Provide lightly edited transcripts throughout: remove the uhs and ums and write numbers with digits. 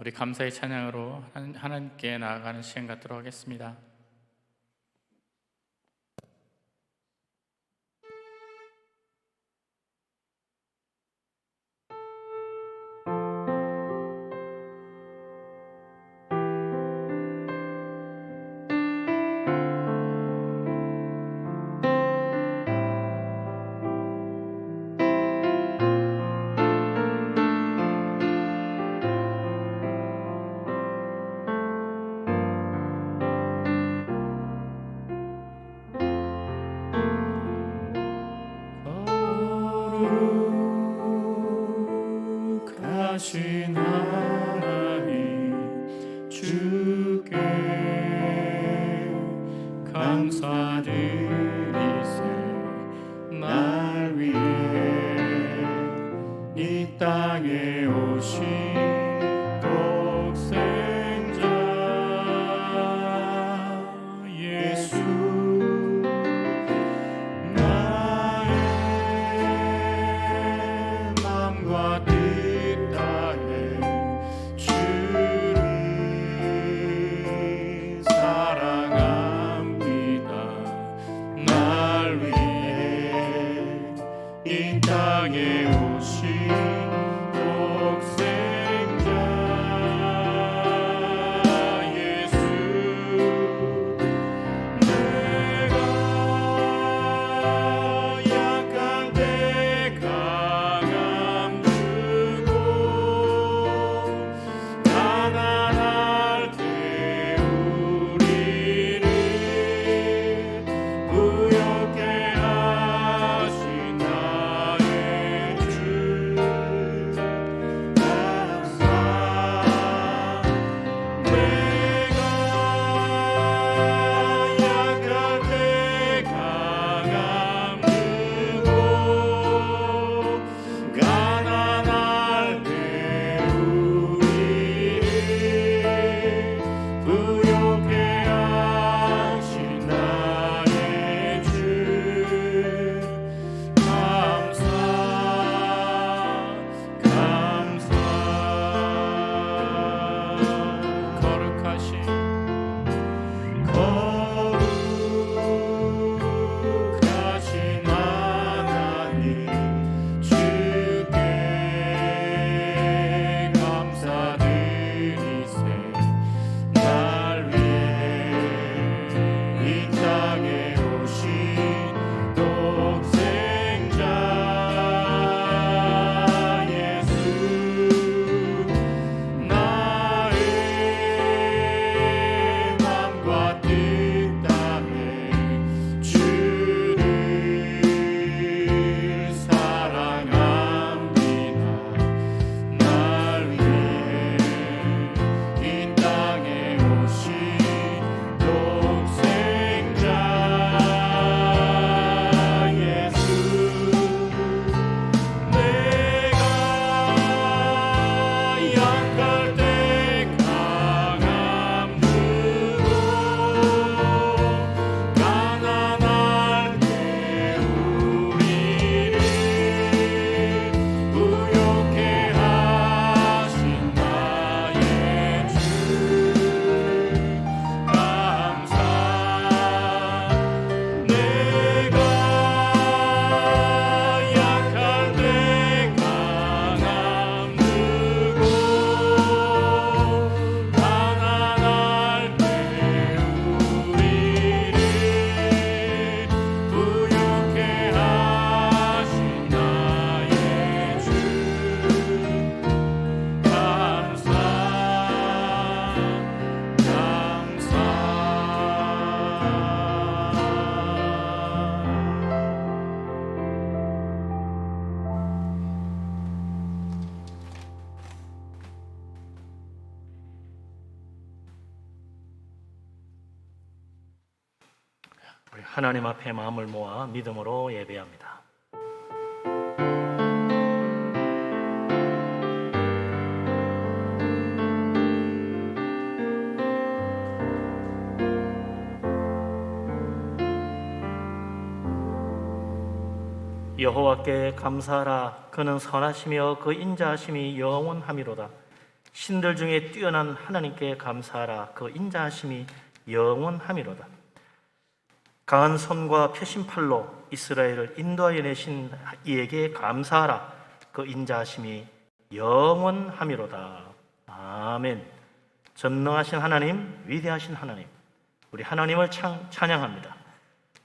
우리 감사의 찬양으로 하나님께 나아가는 시간 갖도록 하겠습니다. 거룩하신 하나님 주께 감사드리세. 날 위해 이 땅에 오신 독생자 예수, 나의 맘과 뜻 다해 주를 사랑합니다. 날 위해 이 땅에 오신 독생자 예수, 내가 약할 때 강함 주고 가난할 때 우리를 부욕해 하신 나의 주 감사. 내가 약할 때 강함 주고 가난할 때 우리를 부욕해 하신 나의 주 감사 감사. 거룩하신 하나님 주께 감사드리세. 날 위해 이 땅에 오신 독생자 예수, 나의 맘과 뜻 다해 주를 사랑합니다. 날 위해 이 땅에 오신 독생자 예수, 내가 약할 때 강함 주고 가난할 때 우리를 부욕해 하신 나의 주 감사. 내가 약할 때 강함 주고 가난할 때 우리를 부욕해 하신 나의 주 감사 감사. 우리 하나님 앞에 마음을 모아 믿음으로 예배합니다. 여호와께 감사하라. 그는 선하시며 그 인자하심이 영원하미로다. 신들 중에 뛰어난 하나님께 감사하라. 그 인자하심이 영원함이로다. 강한 손과 표심팔로 이스라엘을 인도하여 내신 이에게 감사하라. 그 인자하심이 영원함이로다. 아멘. 전능하신 하나님, 위대하신 하나님, 우리 하나님을 찬양합니다.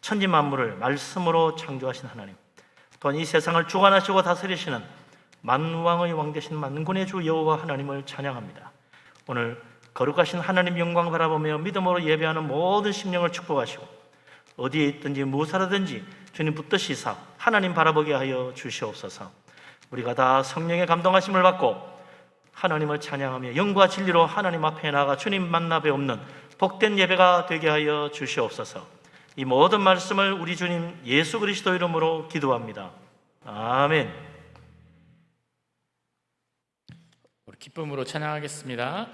천지 만물을 말씀으로 창조하신 하나님, 또한 이 세상을 주관하시고 다스리시는 만왕의 왕 되신 만군의 주 여호와 하나님을 찬양합니다. 오늘 거룩하신 하나님 영광 바라보며 믿음으로 예배하는 모든 심령을 축복하시고 어디에 있든지 무엇하든지 주님 붙드시사 하나님 바라보게 하여 주시옵소서. 우리가 다 성령의 감동하심을 받고 하나님을 찬양하며 영과 진리로 하나님 앞에 나아가 주님 만나 뵈옵는 복된 예배가 되게 하여 주시옵소서. 이 모든 말씀을 우리 주님 예수 그리스도 이름으로 기도합니다. 아멘. 우리 기쁨으로 찬양하겠습니다.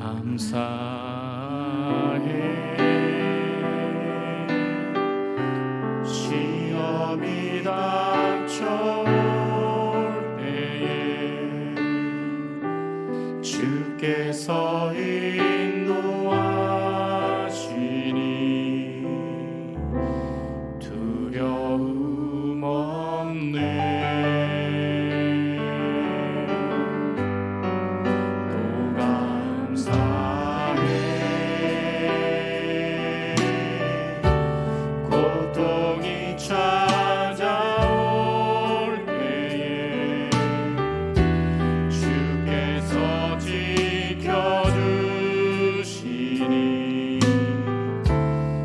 감사해. 시험이 닥쳐올 때에 주께서 인도하시니 두려움 없네. 또 감사해. 고통이 찾아올 때에 주께서 지켜주시니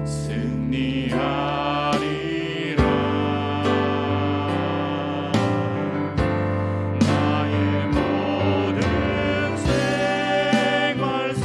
승리하리라. 나의 모든 생활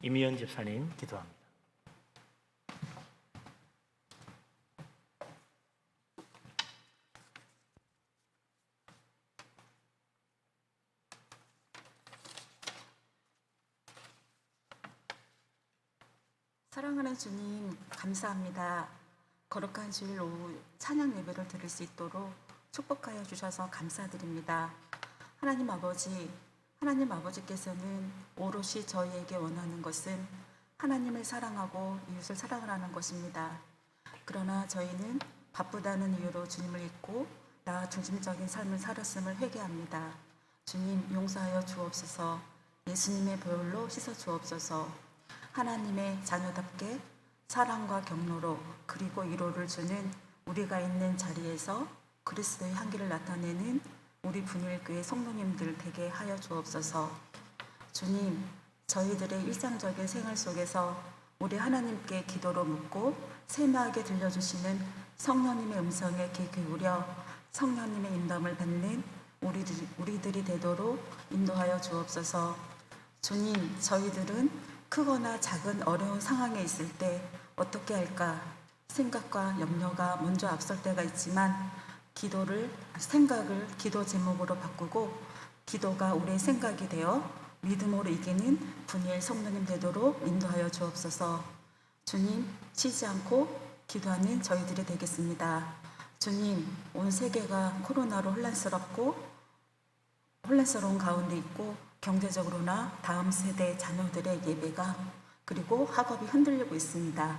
이미연 집사님 기도합니다. 사랑하는 주님, 감사합니다. 거룩한 주일 오후 찬양 예배를 드릴 수 있도록 축복하여 주셔서 감사드립니다. 하나님 아버지께서는 오롯이 저희에게 원하는 것은 하나님을 사랑하고 이웃을 사랑하는 것입니다. 그러나 저희는 바쁘다는 이유로 주님을 잊고 나 중심적인 삶을 살았음을 회개합니다. 주님, 용서하여 주옵소서. 예수님의 보혈로 씻어 주옵소서. 하나님의 자녀답게 사랑과 격려로 그리고 위로를 주는 우리가 있는 자리에서 그리스도의 향기를 나타내는 우리 분일교회 성도님들 되게 하여 주옵소서. 주님, 저희들의 일상적인 생활 속에서 우리 하나님께 기도로 묻고 세밀하게 들려주시는 성령님의 음성에 귀 기울여 성령님의 인도함을 받는 우리들이 되도록 인도하여 주옵소서. 주님, 저희들은 크거나 작은 어려운 상황에 있을 때 어떻게 할까 생각과 염려가 먼저 앞설 때가 있지만 생각을 기도 제목으로 바꾸고 기도가 우리의 생각이 되어 믿음으로 이기는 분이엘 성도님 되도록 인도하여 주옵소서. 주님, 쉬지 않고 기도하는 저희들이 되겠습니다. 주님, 온 세계가 코로나로 혼란스러운 가운데 있고 경제적으로나 다음 세대 자녀들의 예배가 그리고 학업이 흔들리고 있습니다.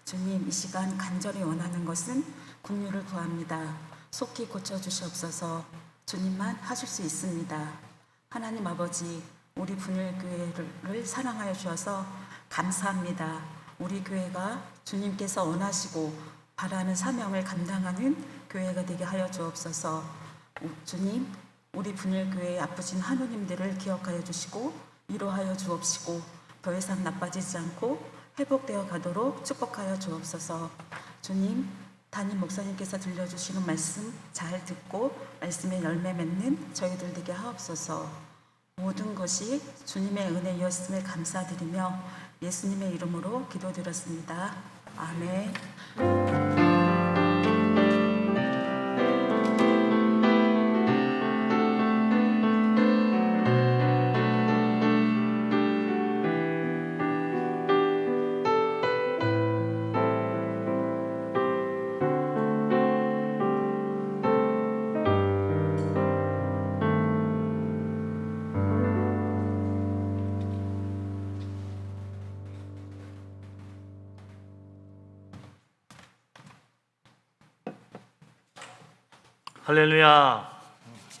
주님, 이 시간 간절히 원하는 것은 긍휼을 구합니다. 속히 고쳐주시옵소서. 주님만 하실 수 있습니다. 하나님 아버지, 우리 분일교회를 사랑하여 주셔서 감사합니다. 우리 교회가 주님께서 원하시고 바라는 사명을 감당하는 교회가 되게 하여 주옵소서. 주님, 우리 분일교회의 아프신 하느님들을 기억하여 주시고 위로하여 주옵시고 더 이상 나빠지지 않고 회복되어 가도록 축복하여 주옵소서. 주님, 담임 목사님께서 들려주시는 말씀 잘 듣고 말씀의 열매 맺는 저희들 되게 하옵소서. 모든 것이 주님의 은혜였음을 감사드리며 예수님의 이름으로 기도드렸습니다. 아멘. 할렐루야,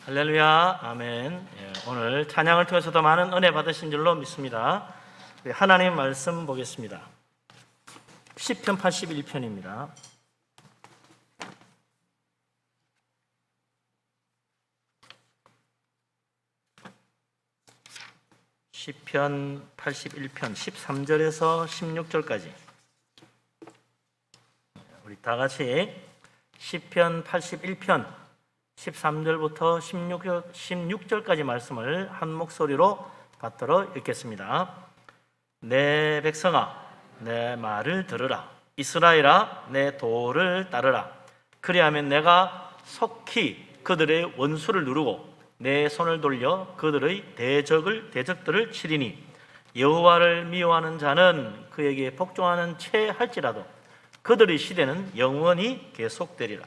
할렐루야, 아멘. 오늘 찬양을 통해서도 많은 은혜 받으신 줄로 믿습니다. 하나님 말씀 보겠습니다. 시편 81편입니다. 시편 81편 13절에서 16절까지 우리 다 같이 시편 81편 13절부터 16절까지 말씀을 한 목소리로 받들어 읽겠습니다. 내 백성아, 내 말을 들으라. 이스라엘아, 내 도를 따르라. 그리하면 내가 속히 그들의 원수를 누르고 내 손을 돌려 그들의 대적들을 치리니 여호와를 미워하는 자는 그에게 복종하는 채 할지라도 그들의 시대는 영원히 계속되리라.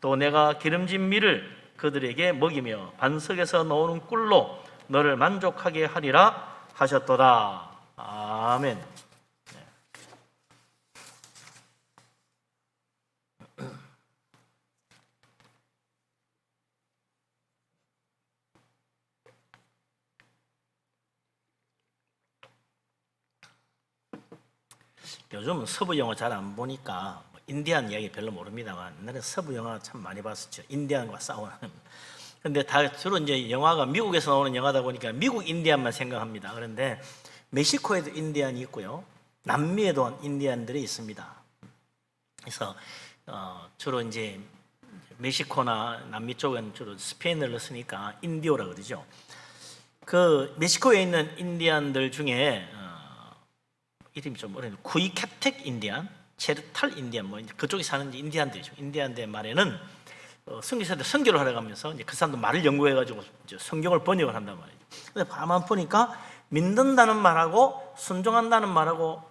또 내가 기름진 밀을 그들에게 먹이며 반석에서 나오는 꿀로 너를 만족하게 하리라 하셨도다. 아멘. 요즘은 서부 영화 잘 안 보니까 인디안 이야기 별로 모릅니다만 옛날에 서부 영화 참 많이 봤었죠. 인디안과 싸우는. 근데 다 주로 이제 영화가 미국에서 나오는 영화다 보니까 미국 인디안만 생각합니다. 그런데 멕시코에도 인디안이 있고요, 남미에도 인디안들이 있습니다. 그래서 주로 이제 멕시코나 남미 쪽은 주로 스페인어를 쓰니까 인디오라 그러죠. 그 멕시코에 있는 인디안들 중에 이름이 좀 어려운데 쿠이캡텍 인디안, 체르탈 인디안, 뭐 이제 그쪽에 사는 인디안들이죠. 인디안들 말에는 선교사들 선교를 하러 가면서 이제 그 사람도 말을 연구해가지고 이제 성경을 번역을 한단 말이죠. 근데 가만 보니까 믿는다는 말하고 순종한다는 말하고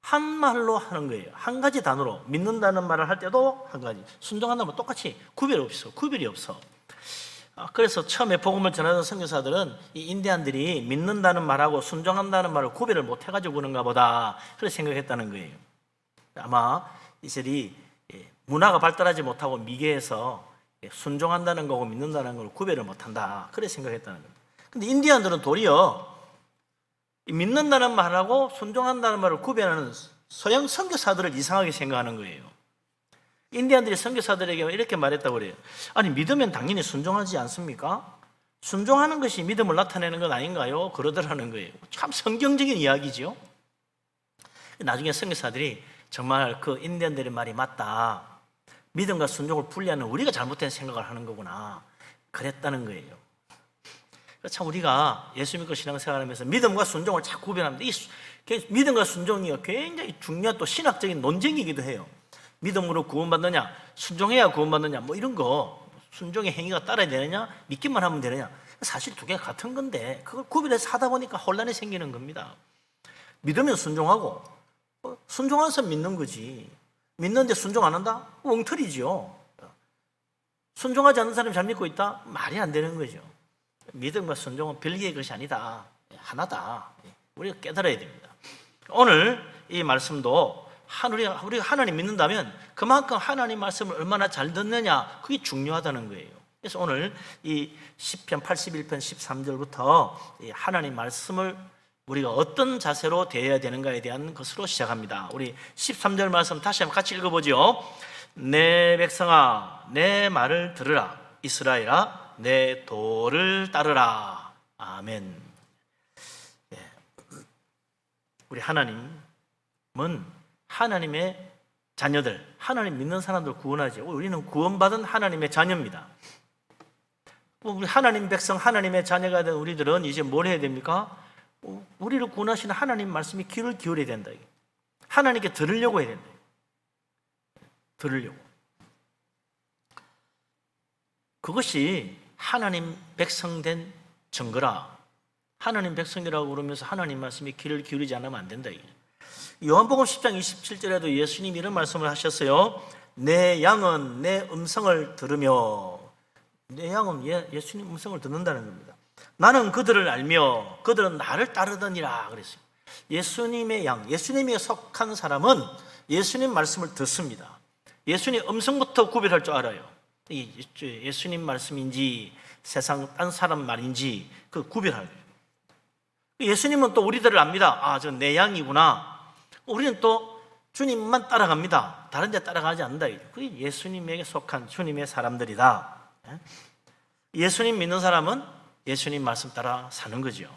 한 말로 하는 거예요. 한 가지 단어로 믿는다는 말을 할 때도 한 가지, 순종한다는 말 똑같이 구별이 없어. 그래서 처음에 복음을 전하던 선교사들은 이 인디안들이 믿는다는 말하고 순종한다는 말을 구별을 못 해가지고 그런가 보다, 그렇게 생각했다는 거예요. 아마 이들이 문화가 발달하지 못하고 미개해서 순종한다는 거고 믿는다는 걸 구별을 못한다, 그렇게 생각했다는 겁니다. 근데 인디안들은 도리어 믿는다는 말하고 순종한다는 말을 구별하는 서양 선교사들을 이상하게 생각하는 거예요. 인디안들이 선교사들에게 이렇게 말했다고 그래요. 아니, 믿으면 당연히 순종하지 않습니까? 순종하는 것이 믿음을 나타내는 것 아닌가요? 그러더라는 거예요. 참 성경적인 이야기죠. 나중에 선교사들이 정말 그 인디안들의 말이 맞다, 믿음과 순종을 분리하는 우리가 잘못된 생각을 하는 거구나, 그랬다는 거예요. 참 우리가 예수 믿고 신앙생활하면서 믿음과 순종을 자꾸 구별합니다. 이 믿음과 순종이 굉장히 중요한 또 신학적인 논쟁이기도 해요. 믿음으로 구원받느냐, 순종해야 구원받느냐, 뭐 이런 거, 순종의 행위가 따라야 되느냐, 믿기만 하면 되느냐, 사실 두 개가 같은 건데 그걸 구별해서 하다 보니까 혼란이 생기는 겁니다. 믿으면 순종하고, 순종해서 믿는 거지, 믿는데 순종 안 한다? 엉터리지요. 순종하지 않는 사람이 잘 믿고 있다? 말이 안 되는 거죠. 믿음과 순종은 별개의 것이 아니다, 하나다, 우리가 깨달아야 됩니다. 오늘 이 말씀도 우리가 하나님 믿는다면 그만큼 하나님 말씀을 얼마나 잘 듣느냐, 그게 중요하다는 거예요. 그래서 오늘 이 시편 81편 13절부터 하나님 말씀을 우리가 어떤 자세로 대해야 되는가에 대한 것으로 시작합니다. 우리 13절 말씀 다시 한번 같이 읽어보죠. 내 백성아, 내 말을 들으라. 이스라엘아, 내 도를 따르라. 아멘. 우리 하나님은 하나님의 자녀들, 하나님 믿는 사람들 구원하지. 우리는 구원받은 하나님의 자녀입니다. 우리 하나님 백성, 하나님의 자녀가 된 우리들은 이제 뭘 해야 됩니까? 우리를 구원하시는 하나님 말씀에 귀를 기울여야 된다. 하나님께 들으려고 해야 된다. 들으려고. 그것이 하나님 백성 된 증거라. 하나님 백성이라고 그러면서 하나님 말씀에 귀를 기울이지 않으면 안 된다. 요한복음 10장 27절에도 예수님이 이런 말씀을 하셨어요. 내 양은 내 음성을 들으며, 내 양은 예수님 음성을 듣는다는 겁니다. 나는 그들을 알며 그들은 나를 따르더니라 그랬어요. 예수님의 양, 예수님에 속한 사람은 예수님 말씀을 듣습니다. 예수님 음성부터 구별할 줄 알아요. 예수님 말씀인지 세상 딴 사람 말인지 그 구별할. 예수님은 또 우리들을 압니다. 아, 저 내 양이구나. 우리는 또 주님만 따라갑니다. 다른 데 따라가지 않는다. 그게 예수님에게 속한 주님의 사람들이다. 예수님 믿는 사람은 예수님 말씀 따라 사는 거죠.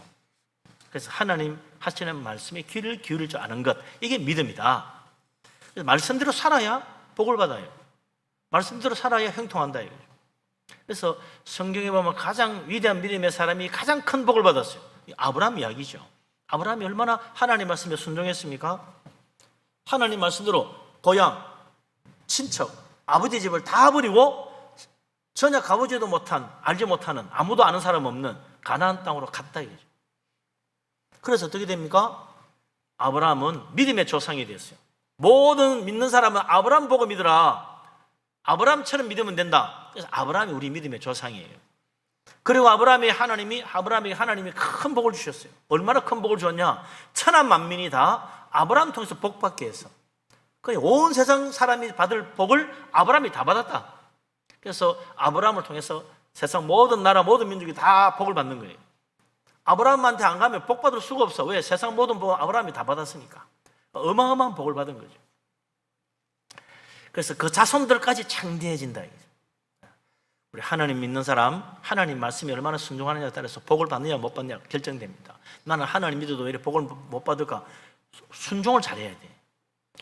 그래서 하나님 하시는 말씀에 귀를 기울일 줄 아는 것, 이게 믿음이다. 말씀대로 살아야 복을 받아요. 말씀대로 살아야 형통한다. 그래서 성경에 보면 가장 위대한 믿음의 사람이 가장 큰 복을 받았어요. 아브라함 이야기죠. 아브라함이 얼마나 하나님 말씀에 순종했습니까? 하나님 말씀대로 고향, 친척, 아버지 집을 다 버리고 전혀 가보지도 못한, 알지 못하는, 아무도 아는 사람 없는 가나안 땅으로 갔다 이거죠. 그래서 어떻게 됩니까? 아브라함은 믿음의 조상이 됐어요. 모든 믿는 사람은 아브라함 보고 믿으라. 아브라함처럼 믿으면 된다. 그래서 아브라함이 우리 믿음의 조상이에요. 그리고 아브라함에게 하나님이 큰 복을 주셨어요. 얼마나 큰 복을 주었냐? 천하 만민이 다 아브라함 통해서 복받게 했어. 온 세상 사람이 받을 복을 아브라함이 다 받았다. 그래서 아브라함을 통해서 세상 모든 나라 모든 민족이 다 복을 받는 거예요. 아브라함한테 안 가면 복 받을 수가 없어. 왜? 세상 모든 복을 아브라함이 다 받았으니까. 어마어마한 복을 받은 거죠. 그래서 그 자손들까지 창대해진다. 우리 하나님 믿는 사람, 하나님 말씀이 얼마나 순종하느냐에 따라서 복을 받느냐 못 받느냐 결정됩니다. 나는 하나님 믿어도 왜 복을 못 받을까? 순종을 잘해야 돼.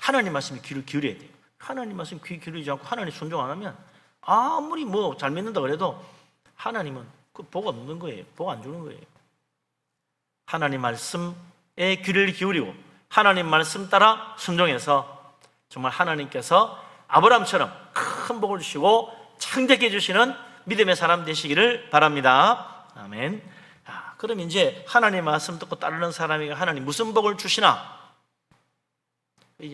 하나님 말씀에 귀를 기울여야 돼. 하나님 말씀에 귀 기울이지 않고 하나님 순종 안 하면 아무리 뭐 잘 믿는다 그래도 하나님은 그 복 없는 거예요. 복 안 주는 거예요. 하나님 말씀에 귀를 기울이고 하나님 말씀 따라 순종해서 정말 하나님께서 아브라함처럼 큰 복을 주시고 창대케 해주시는 믿음의 사람 되시기를 바랍니다. 아멘. 그럼 이제 하나님 말씀 듣고 따르는 사람에게 하나님 무슨 복을 주시나?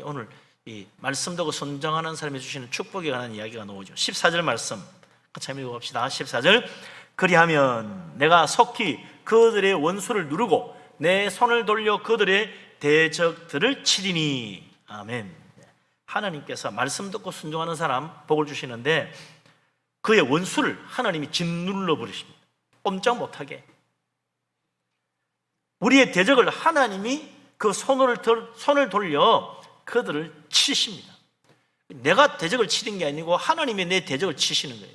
오늘 이 말씀 듣고 순종하는 사람이 주시는 축복에 관한 이야기가 나오죠. 14절 말씀 같이 한번 읽어봅시다. 14절, 그리하면 내가 속히 그들의 원수를 누르고 내 손을 돌려 그들의 대적들을 치리니. 아멘. 하나님께서 말씀 듣고 순종하는 사람 복을 주시는데 그의 원수를 하나님이 짓눌러 버리십니다. 꼼짝 못하게. 우리의 대적을 하나님이 그 손을 돌려 그들을 치십니다. 내가 대적을 치는 게 아니고 하나님이 내 대적을 치시는 거예요.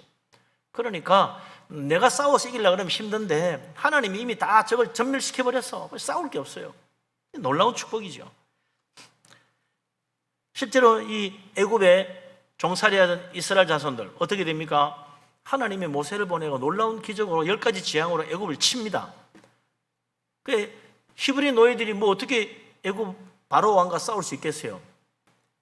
그러니까 내가 싸워서 이기려고 그러면 힘든데 하나님이 이미 다 적을 전멸시켜버렸어. 싸울 게 없어요. 놀라운 축복이죠. 실제로 이 애굽에 종살이하던 이스라엘 자손들 어떻게 됩니까? 하나님이 모세를 보내고 놀라운 기적으로 10가지 재앙으로 애굽을 칩니다. 히브리 노예들이 뭐 어떻게 애굽 바로 왕과 싸울 수 있겠어요?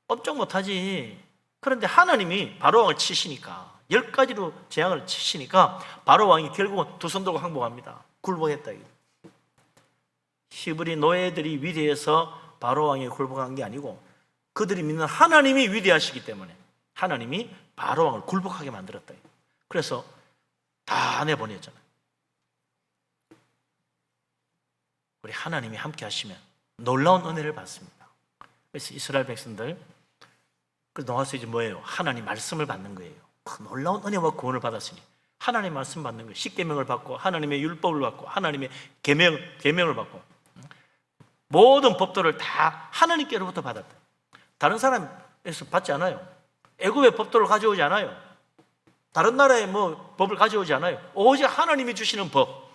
꼼짝 못하지. 그런데 하나님이 바로 왕을 치시니까 10가지로 재앙을 치시니까 바로 왕이 결국은 두 손 들고 항복합니다. 굴복했다. 히브리 노예들이 위대해서 바로 왕이 굴복한 게 아니고 그들이 믿는 하나님이 위대하시기 때문에 하나님이 바로 왕을 굴복하게 만들었다. 그래서 다 내보내잖아요. 우리 하나님이 함께 하시면 놀라운 은혜를 받습니다. 그래서 이스라엘 백성들 그래서 나와서 이제 뭐예요? 하나님 말씀을 받는 거예요. 놀라운 은혜와 구원을 받았으니 하나님 말씀 받는 거예요. 십계명을 받고 하나님의 율법을 받고 하나님의 계명을 받고 모든 법도를 다 하나님께로부터 받았다. 다른 사람에서 받지 않아요. 애굽의 법도를 가져오지 않아요. 다른 나라의 뭐 법을 가져오지 않아요. 오직 하나님이 주시는 법,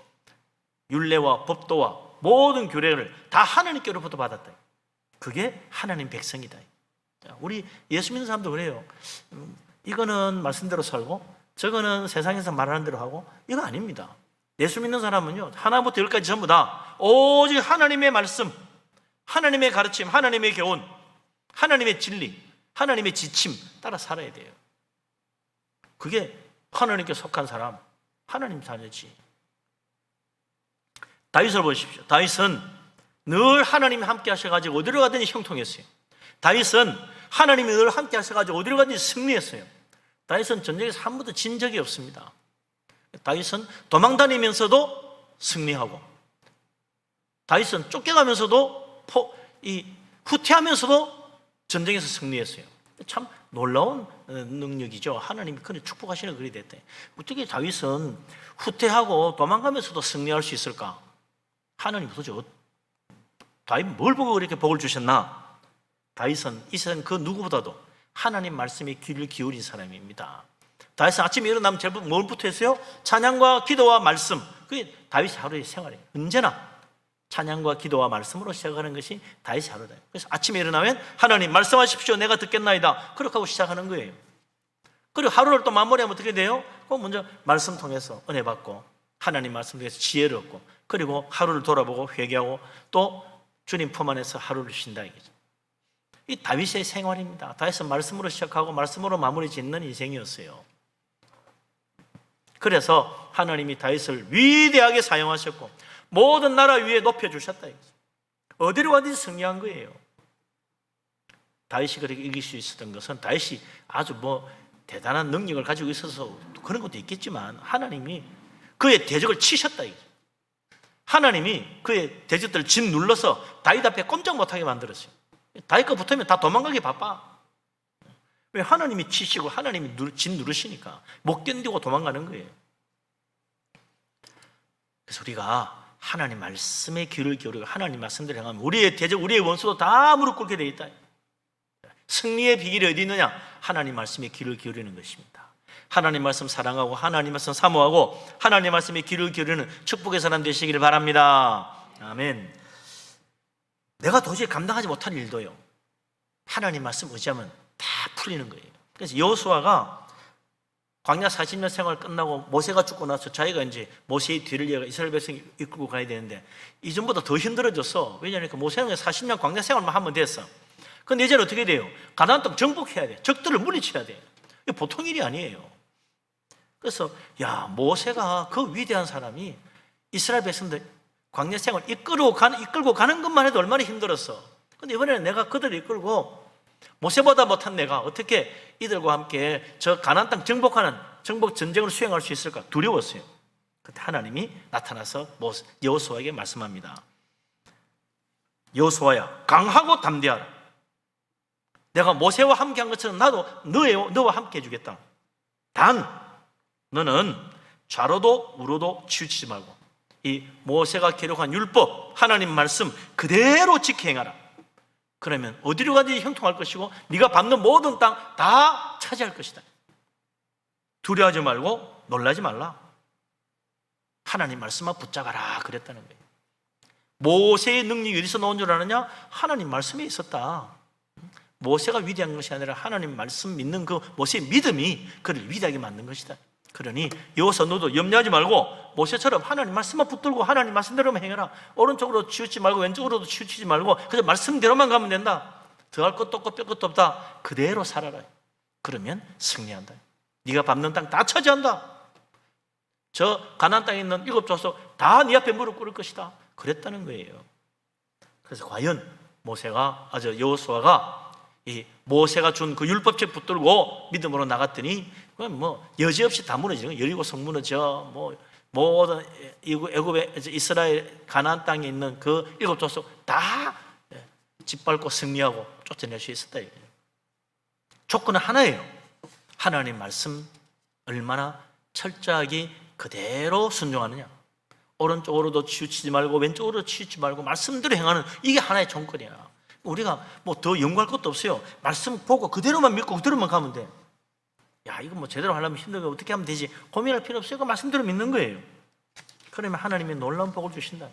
율례와 법도와 모든 규례를 다 하나님께로부터 받았다. 그게 하나님 백성이다. 우리 예수 믿는 사람도 그래요. 이거는 말씀대로 살고 저거는 세상에서 말하는 대로 하고 이거 아닙니다. 예수 믿는 사람은요 하나부터 열까지 전부 다 오직 하나님의 말씀, 하나님의 가르침, 하나님의 교훈, 하나님의 진리, 하나님의 지침 따라 살아야 돼요. 그게 하나님께 속한 사람, 하나님 자녀지. 다윗을 보십시오. 다윗은 늘 하나님이 함께 하셔가지고 어디로 가든지 형통했어요. 다윗은 하나님이 늘 함께 하셔가지고 어디로 가든지 승리했어요. 다윗은 전쟁에서 한 번도 진 적이 없습니다. 다윗은 도망다니면서도 승리하고 다윗은 쫓겨가면서도 후퇴하면서도 전쟁에서 승리했어요. 참 놀라운 능력이죠. 하나님이 그런 축복하시는 글이 됐대. 어떻게 다윗은 후퇴하고 도망가면서도 승리할 수 있을까? 하나님 도대체 다윗 뭘 보고 그렇게 복을 주셨나? 다윗은 이 세상 그 누구보다도 하나님 말씀에 귀를 기울인 사람입니다. 다윗은 아침에 일어나면 제일 뭘부터 했어요? 찬양과 기도와 말씀. 그게 다윗의 하루의 생활이에요. 언제나 찬양과 기도와 말씀으로 시작하는 것이 다윗의 하루다. 그래서 아침에 일어나면 하나님 말씀하십시오. 내가 듣겠나이다. 그렇게 하고 시작하는 거예요. 그리고 하루를 또 마무리하면 어떻게 돼요? 먼저 말씀 통해서 은혜 받고 하나님 말씀 통해서 지혜를 얻고 그리고 하루를 돌아보고 회개하고 또 주님 품 안에서 하루를 쉰다 이거죠. 이 다윗의 생활입니다. 다윗은 말씀으로 시작하고 말씀으로 마무리 짓는 인생이었어요. 그래서 하나님이 다윗을 위대하게 사용하셨고 모든 나라 위에 높여주셨다 이거죠. 어디로 가든지 승리한 거예요. 다윗이 그렇게 이길 수 있었던 것은 다윗이 아주 대단한 능력을 가지고 있어서 그런 것도 있겠지만 하나님이 그의 대적을 치셨다 이거죠. 하나님이 그의 대적들을 짓눌러서 다윗 앞에 꼼짝 못하게 만들었어요. 다윗과 붙으면 다 도망가기 바빠. 왜? 하나님이 치시고 하나님이 짓누르시니까 못 견디고 도망가는 거예요. 그래서 우리가 하나님 말씀에 귀를 기울이고 하나님 말씀대로 행하면 우리의 대적, 우리의 원수도 다 무릎 꿇게 되어 있다. 승리의 비결이 어디 있느냐? 하나님 말씀에 귀를 기울이는 것입니다. 하나님 말씀 사랑하고 하나님 말씀 사모하고 하나님 말씀에 귀를 기울이는 축복의 사람 되시기를 바랍니다. 아멘. 내가 도저히 감당하지 못할 일도요 하나님 말씀 의지하면 다 풀리는 거예요. 그래서 여호수아가 광야 40년 생활 끝나고 모세가 죽고 나서 자기가 이제 모세의 뒤를 이어 이스라엘 백성이 이끌고 가야 되는데 이전보다 더 힘들어졌어. 왜냐하면 모세는 40년 광야 생활만 하면 됐어. 근데 이제는 어떻게 돼요? 가나안 땅 정복해야 돼. 적들을 물리쳐야 돼. 이게 보통 일이 아니에요. 그래서 야, 모세가 그 위대한 사람이 이스라엘 백성들 광야 생활 이끌고 가는 것만 해도 얼마나 힘들었어. 근데 이번에는 내가 그들을 이끌고 모세보다 못한 내가 어떻게 이들과 함께 저 가나안 땅 정복하는 정복 전쟁을 수행할 수 있을까 두려웠어요. 그때 하나님이 나타나서 여호수아에게 말씀합니다. 여호수아야, 강하고 담대하라. 내가 모세와 함께 한 것처럼 나도 너와 함께 해주겠다. 단 너는 좌로도 우로도 치우치지 말고 이 모세가 기록한 율법 하나님 말씀 그대로 지켜 행하라. 그러면 어디로 가든지 형통할 것이고 네가 밟는 모든 땅 다 차지할 것이다. 두려워하지 말고 놀라지 말라. 하나님 말씀만 붙잡아라 그랬다는 거예요. 모세의 능력이 어디서 나온 줄 아느냐? 하나님 말씀에 있었다. 모세가 위대한 것이 아니라 하나님 말씀 믿는 그 모세의 믿음이 그를 위대하게 만든 것이다. 그러니 여호수아 너도 염려하지 말고 모세처럼 하나님 말씀만 붙들고 하나님 말씀대로만 행해라. 오른쪽으로 치우치지 말고 왼쪽으로도 치우치지 말고 그냥 말씀대로만 가면 된다. 더할 것도 없고 뺄 것도 없다. 그대로 살아라. 그러면 승리한다. 네가 밟는 땅 다 차지한다. 저 가나안 땅에 있는 7 족속 다 네 앞에 무릎 꿇을 것이다. 그랬다는 거예요. 그래서 과연 여호수아가 이 모세가 준 그 율법책 붙들고 믿음으로 나갔더니 그건 뭐 여지없이 다 무너지는 거예요. 여리고 성 무너져, 뭐 모든 애굽의 이스라엘 가나안 땅에 있는 그 7 족속 다 짓밟고 승리하고 쫓아낼 수 있었다. 조건은 하나예요. 하나님 말씀 얼마나 철저하게 그대로 순종하느냐. 오른쪽으로도 치우치지 말고 왼쪽으로 치우치지 말고 말씀대로 행하는 이게 하나의 조건이야. 우리가 뭐 더 연구할 것도 없어요. 말씀 보고 그대로만 믿고 그대로만 가면 돼. 야, 이거 뭐 제대로 하려면 힘들게 어떻게 하면 되지? 고민할 필요 없어요. 그 말씀대로 믿는 거예요. 그러면 하나님이 놀라운 복을 주신다.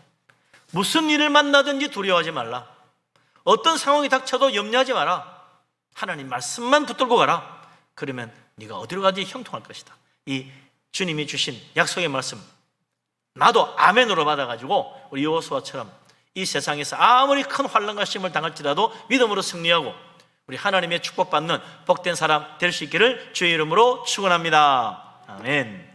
무슨 일을 만나든지 두려워하지 말라. 어떤 상황이 닥쳐도 염려하지 마라. 하나님 말씀만 붙들고 가라. 그러면 네가 어디로 가든지 형통할 것이다. 이 주님이 주신 약속의 말씀 나도 아멘으로 받아가지고 우리 여호수아처럼 이 세상에서 아무리 큰 환난과 시험을 당할지라도 믿음으로 승리하고 우리 하나님의 축복받는 복된 사람 될 수 있기를 주의 이름으로 축원합니다. 아멘.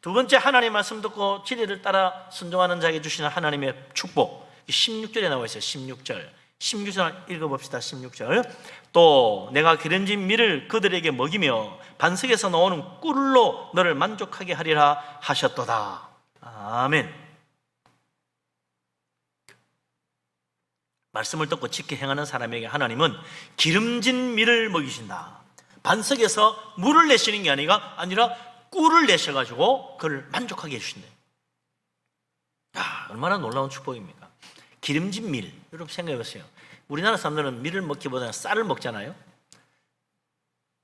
두 번째, 하나님 말씀 듣고 진리를 따라 순종하는 자에게 주시는 하나님의 축복 16절에 나와 있어요. 16절 읽어봅시다. 16절 또 내가 기름진 밀을 그들에게 먹이며 반석에서 나오는 꿀로 너를 만족하게 하리라 하셨도다. 아멘. 말씀을 듣고 지켜 행하는 사람에게 하나님은 기름진 밀을 먹이신다. 반석에서 물을 내시는 게 아니라 꿀을 내셔가지고 그를 만족하게 해주신다. 얼마나 놀라운 축복입니까? 기름진 밀, 여러분 생각해 보세요. 우리나라 사람들은 밀을 먹기보다는 쌀을 먹잖아요.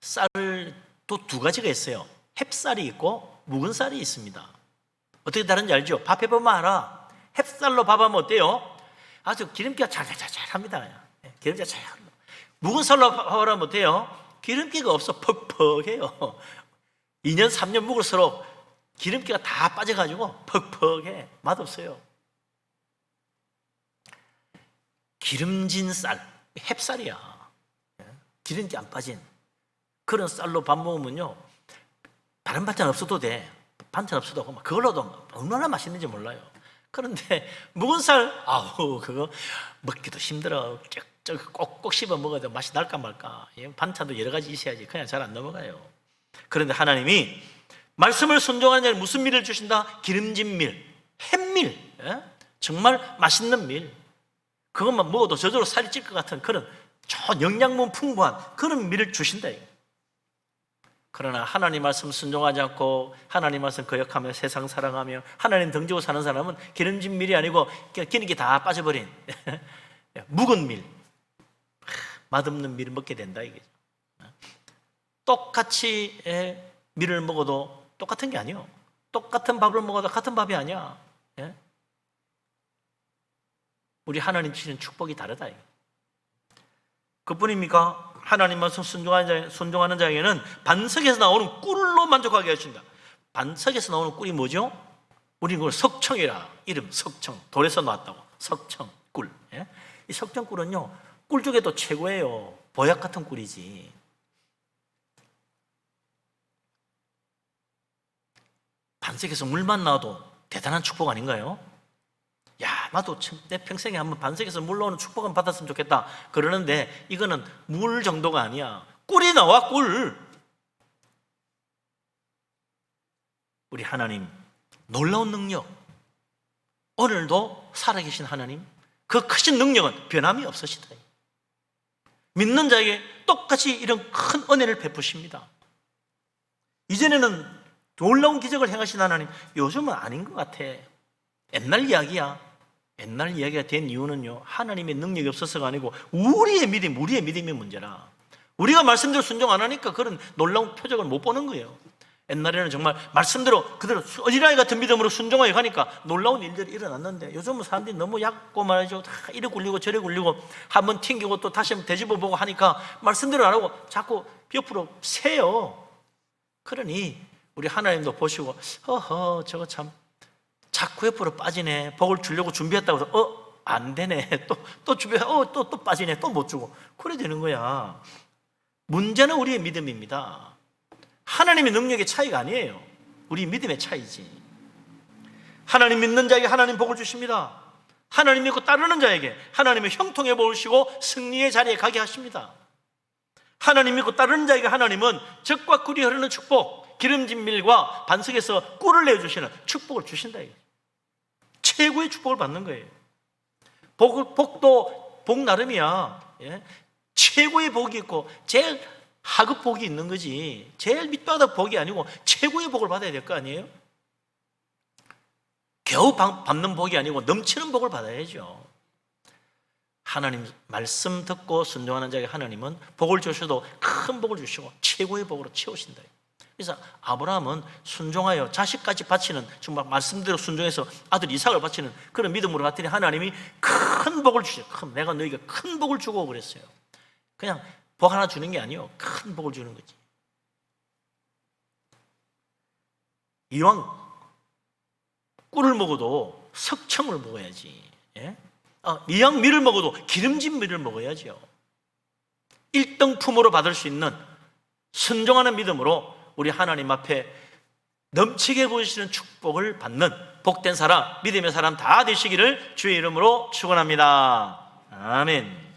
쌀을 또 두 가지가 있어요. 햅쌀이 있고 묵은 쌀이 있습니다. 어떻게 다른지 알죠? 밥 해보면 알아. 햅쌀로 밥하면 어때요? 아주 기름기가 잘합니다. 기름기가 잘. 묵은 쌀로 밥하면 어때요? 기름기가 없어. 퍽퍽해요. 2년 3년 묵을수록 기름기가 다 빠져가지고 퍽퍽해. 맛없어요. 기름진 쌀, 햅쌀이야. 기름기 안 빠진 그런 쌀로 밥 먹으면요, 다른 반찬 없어도 돼. 반찬 없어도 그걸로도 얼마나 맛있는지 몰라요. 그런데 묵은 쌀, 그거 먹기도 힘들어. 꼭꼭 씹어 먹어도 맛이 날까 말까. 반찬도 여러 가지 있어야지 그냥 잘 안 넘어가요. 그런데 하나님이 말씀을 순종하는 자에게 무슨 밀을 주신다? 기름진 밀, 햇밀, 정말 맛있는 밀. 그것만 먹어도 저절로 살이 찔 것 같은 그런 영양분 풍부한 그런 밀을 주신다. 그러나 하나님 말씀 순종하지 않고 하나님 말씀 거역하며 세상 사랑하며 하나님 등지고 사는 사람은 기름진 밀이 아니고 기름기 다 빠져버린 묵은 밀, 맛없는 밀을 먹게 된다 이거죠. 똑같이 밀을 먹어도 똑같은 게 아니에요. 똑같은 밥을 먹어도 같은 밥이 아니야. 우리 하나님 주시는 축복이 다르다. 그뿐입니까? 하나님 말씀 순종하는 자에게는 반석에서 나오는 꿀로 만족하게 하신다. 반석에서 나오는 꿀이 뭐죠? 우리 그걸 석청이라, 이름 석청, 돌에서 나왔다고. 석청 꿀. 예? 이 석청 꿀은요, 꿀 중에도 최고예요. 보약 같은 꿀이지. 반석에서 물만 나와도 대단한 축복 아닌가요? 야, 나도 내 평생에 한번 반석에서 물 나오는 축복은 받았으면 좋겠다 그러는데, 이거는 물 정도가 아니야. 꿀이 나와, 꿀. 우리 하나님 놀라운 능력, 오늘도 살아계신 하나님, 그 크신 능력은 변함이 없으시다. 믿는 자에게 똑같이 이런 큰 은혜를 베푸십니다. 이전에는 놀라운 기적을 행하신 하나님, 요즘은 아닌 것 같아. 옛날 이야기야. 옛날 이야기가 된 이유는요, 하나님의 능력이 없어서가 아니고 우리의 믿음이 문제라. 우리가 말씀대로 순종 안 하니까 그런 놀라운 표적을 못 보는 거예요. 옛날에는 정말 말씀대로 그대로 어린아이 같은 믿음으로 순종하여 가니까 놀라운 일들이 일어났는데, 요즘은 사람들이 너무 얕고 말이죠. 다 이래 굴리고 저래 굴리고 한번 튕기고 또 다시 한번 되짚어 보고 하니까 말씀대로 안 하고 자꾸 옆으로 새요. 그러니 우리 하나님도 보시고, 허허, 저거 참 자꾸 옆으로 빠지네. 복을 주려고 준비했다고 해서 안 되네. 또 준비해. 또 빠지네. 또 못 주고. 그래 되는 거야. 문제는 우리의 믿음입니다. 하나님의 능력의 차이가 아니에요. 우리 믿음의 차이지. 하나님 믿는 자에게 하나님 복을 주십니다. 하나님 믿고 따르는 자에게 하나님의 형통의 복을 주시고 승리의 자리에 가게 하십니다. 하나님 믿고 따르는 자에게 하나님은 젖과 꿀이 흐르는 축복, 기름진 밀과 반석에서 꿀을 내어주시는 축복을 주신다. 최고의 축복을 받는 거예요. 복도 복 나름이야. 예? 최고의 복이 있고 제일 하급 복이 있는 거지, 제일 밑바닥 복이 아니고 최고의 복을 받아야 될 거 아니에요? 겨우 받는 복이 아니고 넘치는 복을 받아야죠. 하나님 말씀 듣고 순종하는 자에게 하나님은 복을 주셔도 큰 복을 주시고 최고의 복으로 채우신다. 그래서 아브라함은 순종하여 자식까지 바치는, 정말 말씀대로 순종해서 아들 이삭을 바치는 그런 믿음으로 갔더니 하나님이 큰 복을 주셔. 내가 너에게 큰 복을 주고 그랬어요. 그냥 복 하나 주는 게 아니에요. 큰 복을 주는 거지. 이왕 꿀을 먹어도 석청을 먹어야지. 예? 이왕 밀을 먹어도 기름진 밀을 먹어야죠. 1등 품으로 받을 수 있는 순종하는 믿음으로 우리 하나님 앞에 넘치게 보이시는 축복을 받는 복된 사람, 믿음의 사람 다 되시기를 주의 이름으로 축원합니다. 아멘.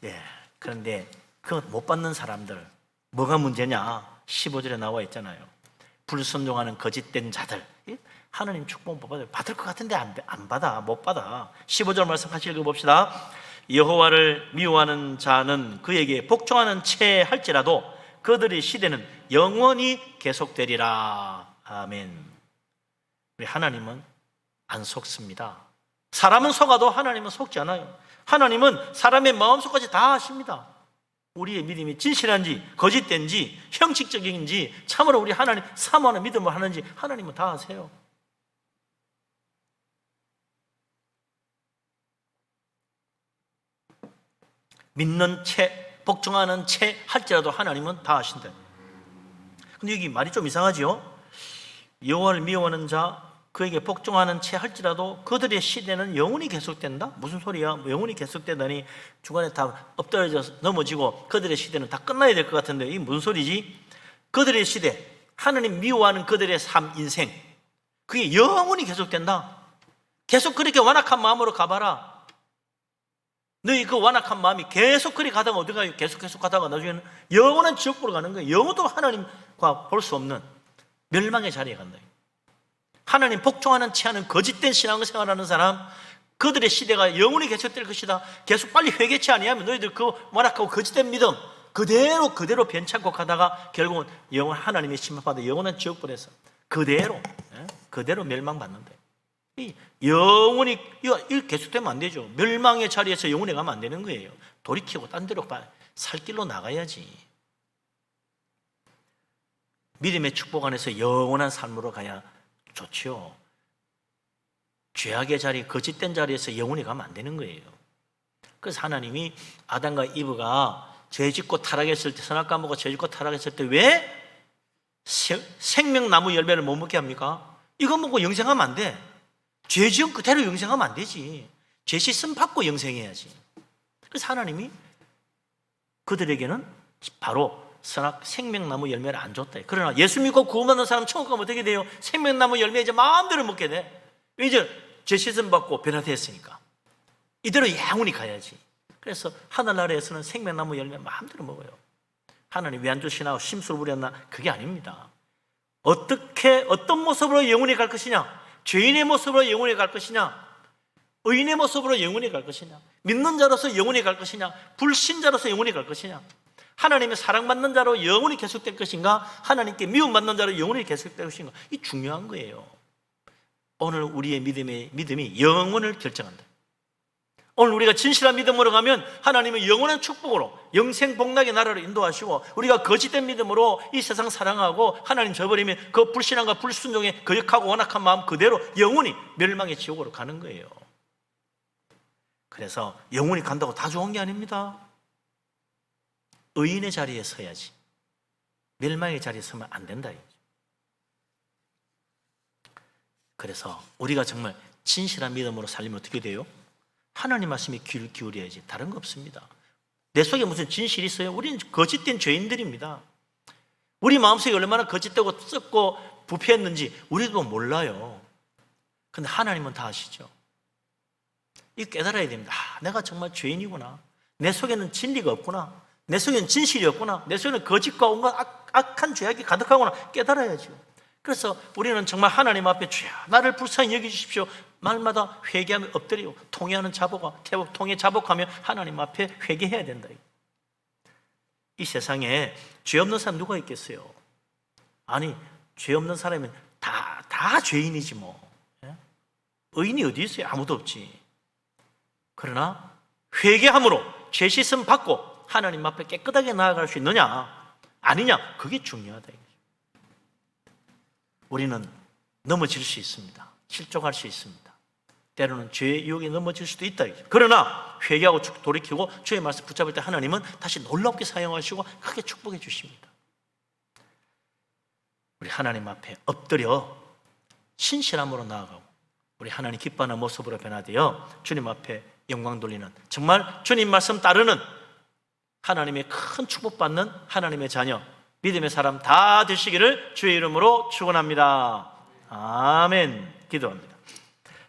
예. 그런데 그거 못 받는 사람들 뭐가 문제냐? 15절에 나와 있잖아요. 불순종하는 거짓된 자들, 하나님 축복 못 받아요. 받을 것 같은데 안 받아. 못 받아. 15절 말씀 같이 읽어봅시다. 여호와를 미워하는 자는 그에게 복종하는 채 할지라도 그들의 시대는 영원히 계속되리라. 아멘. 우리 하나님은 안 속습니다. 사람은 속아도 하나님은 속지 않아요. 하나님은 사람의 마음속까지 다 아십니다. 우리의 믿음이 진실한지 거짓된지 형식적인지 참으로 우리 하나님 사모하는 믿음을 하는지 하나님은 다 아세요. 믿는 채, 복종하는 채 할지라도 하나님은 다 아신다. 근데 여기 말이 좀 이상하지요? 여호와를 미워하는 자, 그에게 복종하는 채 할지라도 그들의 시대는 영원히 계속된다? 무슨 소리야? 영원히 계속되다니 중간에 다 엎드려져서 넘어지고 그들의 시대는 다 끝나야 될 것 같은데 이게 무슨 소리지? 그들의 시대, 하나님 미워하는 그들의 삶, 인생, 그게 영원히 계속된다. 계속 그렇게 완악한 마음으로 가봐라. 너희 그 완악한 마음이 계속 그리 가다가 어디 가요? 계속 가다가 나중에는 영원한 지옥으로 가는 거예요. 영원도 하나님과 볼 수 없는 멸망의 자리에 간다. 하나님 복종하는 채 하는 거짓된 신앙생활하는 사람, 그들의 시대가 영원히 계속될 것이다. 계속 빨리 회개치 아니하면 너희들 그 완악하고 거짓된 믿음 그대로 변찮고 가다가 결국은 영원 하나님의 심판받아 영원한 지옥불에서 그대로 멸망받는다. 영원히 이거 계속되면 안 되죠. 멸망의 자리에서 영원히 가면 안 되는 거예요. 돌이키고 딴 데로 살 길로 나가야지. 믿음의 축복 안에서 영원한 삶으로 가야 좋지요. 죄악의 자리, 거짓된 자리에서 영원히 가면 안 되는 거예요. 그래서 하나님이 아담과 이브가 죄짓고 타락했을 때, 선악과 먹고 죄짓고 타락했을 때 왜 생명나무 열매를 못 먹게 합니까? 이거 먹고 영생하면 안 돼. 죄 지은 그대로 영생하면 안 되지. 죄 씻음 받고 영생해야지. 그래서 하나님이 그들에게는 바로 생명나무 열매를 안 줬다. 그러나 예수 믿고 구원받는 사람 천국 가면 어떻게 돼요? 생명나무 열매 이제 마음대로 먹게 돼. 이제 죄 씻음 받고 변화됐으니까 이대로 영원히 가야지. 그래서 하늘나라에서는 생명나무 열매 마음대로 먹어요. 하나님 왜 안 주시나 심술을 부렸나? 그게 아닙니다. 어떤 모습으로 영원히 갈 것이냐? 죄인의 모습으로 영원히 갈 것이냐? 의인의 모습으로 영원히 갈 것이냐? 믿는 자로서 영원히 갈 것이냐? 불신자로서 영원히 갈 것이냐? 하나님의 사랑받는 자로 영원히 계속될 것인가? 하나님께 미움받는 자로 영원히 계속될 것인가? 이 중요한 거예요. 오늘 우리의 믿음이 영원을 결정한다. 오늘 우리가 진실한 믿음으로 가면 하나님은 영원한 축복으로 영생 복락의 나라로 인도하시고, 우리가 거짓된 믿음으로 이 세상 사랑하고 하나님 저버리면 그 불신앙과 불순종에 거역하고 완악한 마음 그대로 영원히 멸망의 지옥으로 가는 거예요. 그래서 영원히 간다고 다 좋은 게 아닙니다. 의인의 자리에 서야지 멸망의 자리에 서면 안 된다. 그래서 우리가 정말 진실한 믿음으로 살리면 어떻게 돼요? 하나님 말씀에 귀를 기울여야지. 다른 거 없습니다. 내 속에 무슨 진실이 있어요? 우리는 거짓된 죄인들입니다. 우리 마음속에 얼마나 거짓되고 썩고 부패했는지 우리도 몰라요. 근데 하나님은 다 아시죠. 이거 깨달아야 됩니다. 내가 정말 죄인이구나. 내 속에는 진리가 없구나. 내 속에는 진실이 없구나. 내 속에는 거짓과 온갖 악한 죄악이 가득하구나. 깨달아야죠. 그래서 우리는 정말 하나님 앞에 주여 나를 불쌍히 여기주십시오 말마다 회개하며 엎드리고 통회하는 자복과 통회 자복하며 하나님 앞에 회개해야 된다. 이 세상에 죄 없는 사람 누가 있겠어요? 아니, 죄 없는 사람은 다 죄인이지 뭐. 의인이 어디 있어요? 아무도 없지. 그러나 회개함으로 죄 씻음 받고 하나님 앞에 깨끗하게 나아갈 수 있느냐 아니냐, 그게 중요하다. 우리는 넘어질 수 있습니다. 실족할 수 있습니다. 때로는 죄의 유혹에 넘어질 수도 있다. 그러나 회개하고 돌이키고 주의 말씀 붙잡을 때 하나님은 다시 놀랍게 사용하시고 크게 축복해 주십니다. 우리 하나님 앞에 엎드려 신실함으로 나아가고 우리 하나님 기뻐하는 모습으로 변화되어 주님 앞에 영광 돌리는, 정말 주님 말씀 따르는 하나님의 큰 축복받는 하나님의 자녀, 믿음의 사람 다 되시기를 주의 이름으로 축원합니다. 아멘. 기도합니다.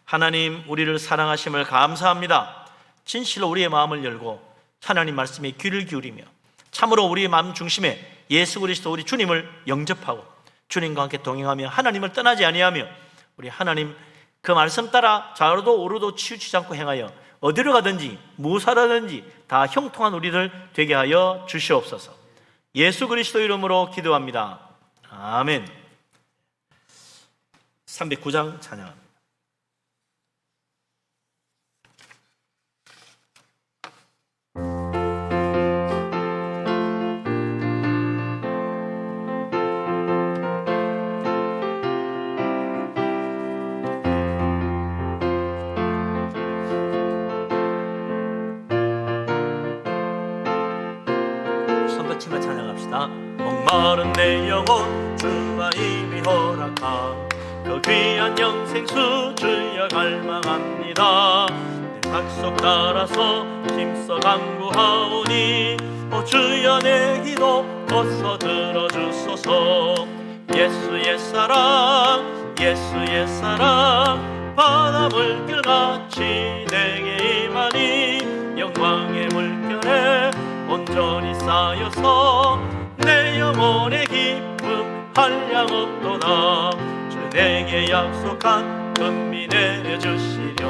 하나님, 우리를 사랑하심을 감사합니다. 진실로 우리의 마음을 열고 하나님 말씀에 귀를 기울이며 참으로 우리의 마음 중심에 예수 그리스도 우리 주님을 영접하고 주님과 함께 동행하며 하나님을 떠나지 아니하며 우리 하나님 그 말씀 따라 좌로도 우로도 치우치지 않고 행하여 어디로 가든지 무엇하든지 다 형통한 우리들 되게 하여 주시옵소서. 예수 그리스도 이름으로 기도합니다. 아멘. 309장 찬양합니다. 손붙이며 찬양합시다. 목마른 내 영혼 주가 이미 허락한 그 귀한 영생수 주여 갈망합니다. 내 닭속 따라서 힘써 간구하오니 오 주여 내 기도 어서 들어주소서. 예수의 사랑 예수의 사랑 바다 물결같이 내게 임하니 영광의 물결에 온전히 쌓여서 내 영혼의 기쁨 한량없도다. 주 내게 약속한 금비 내려주시려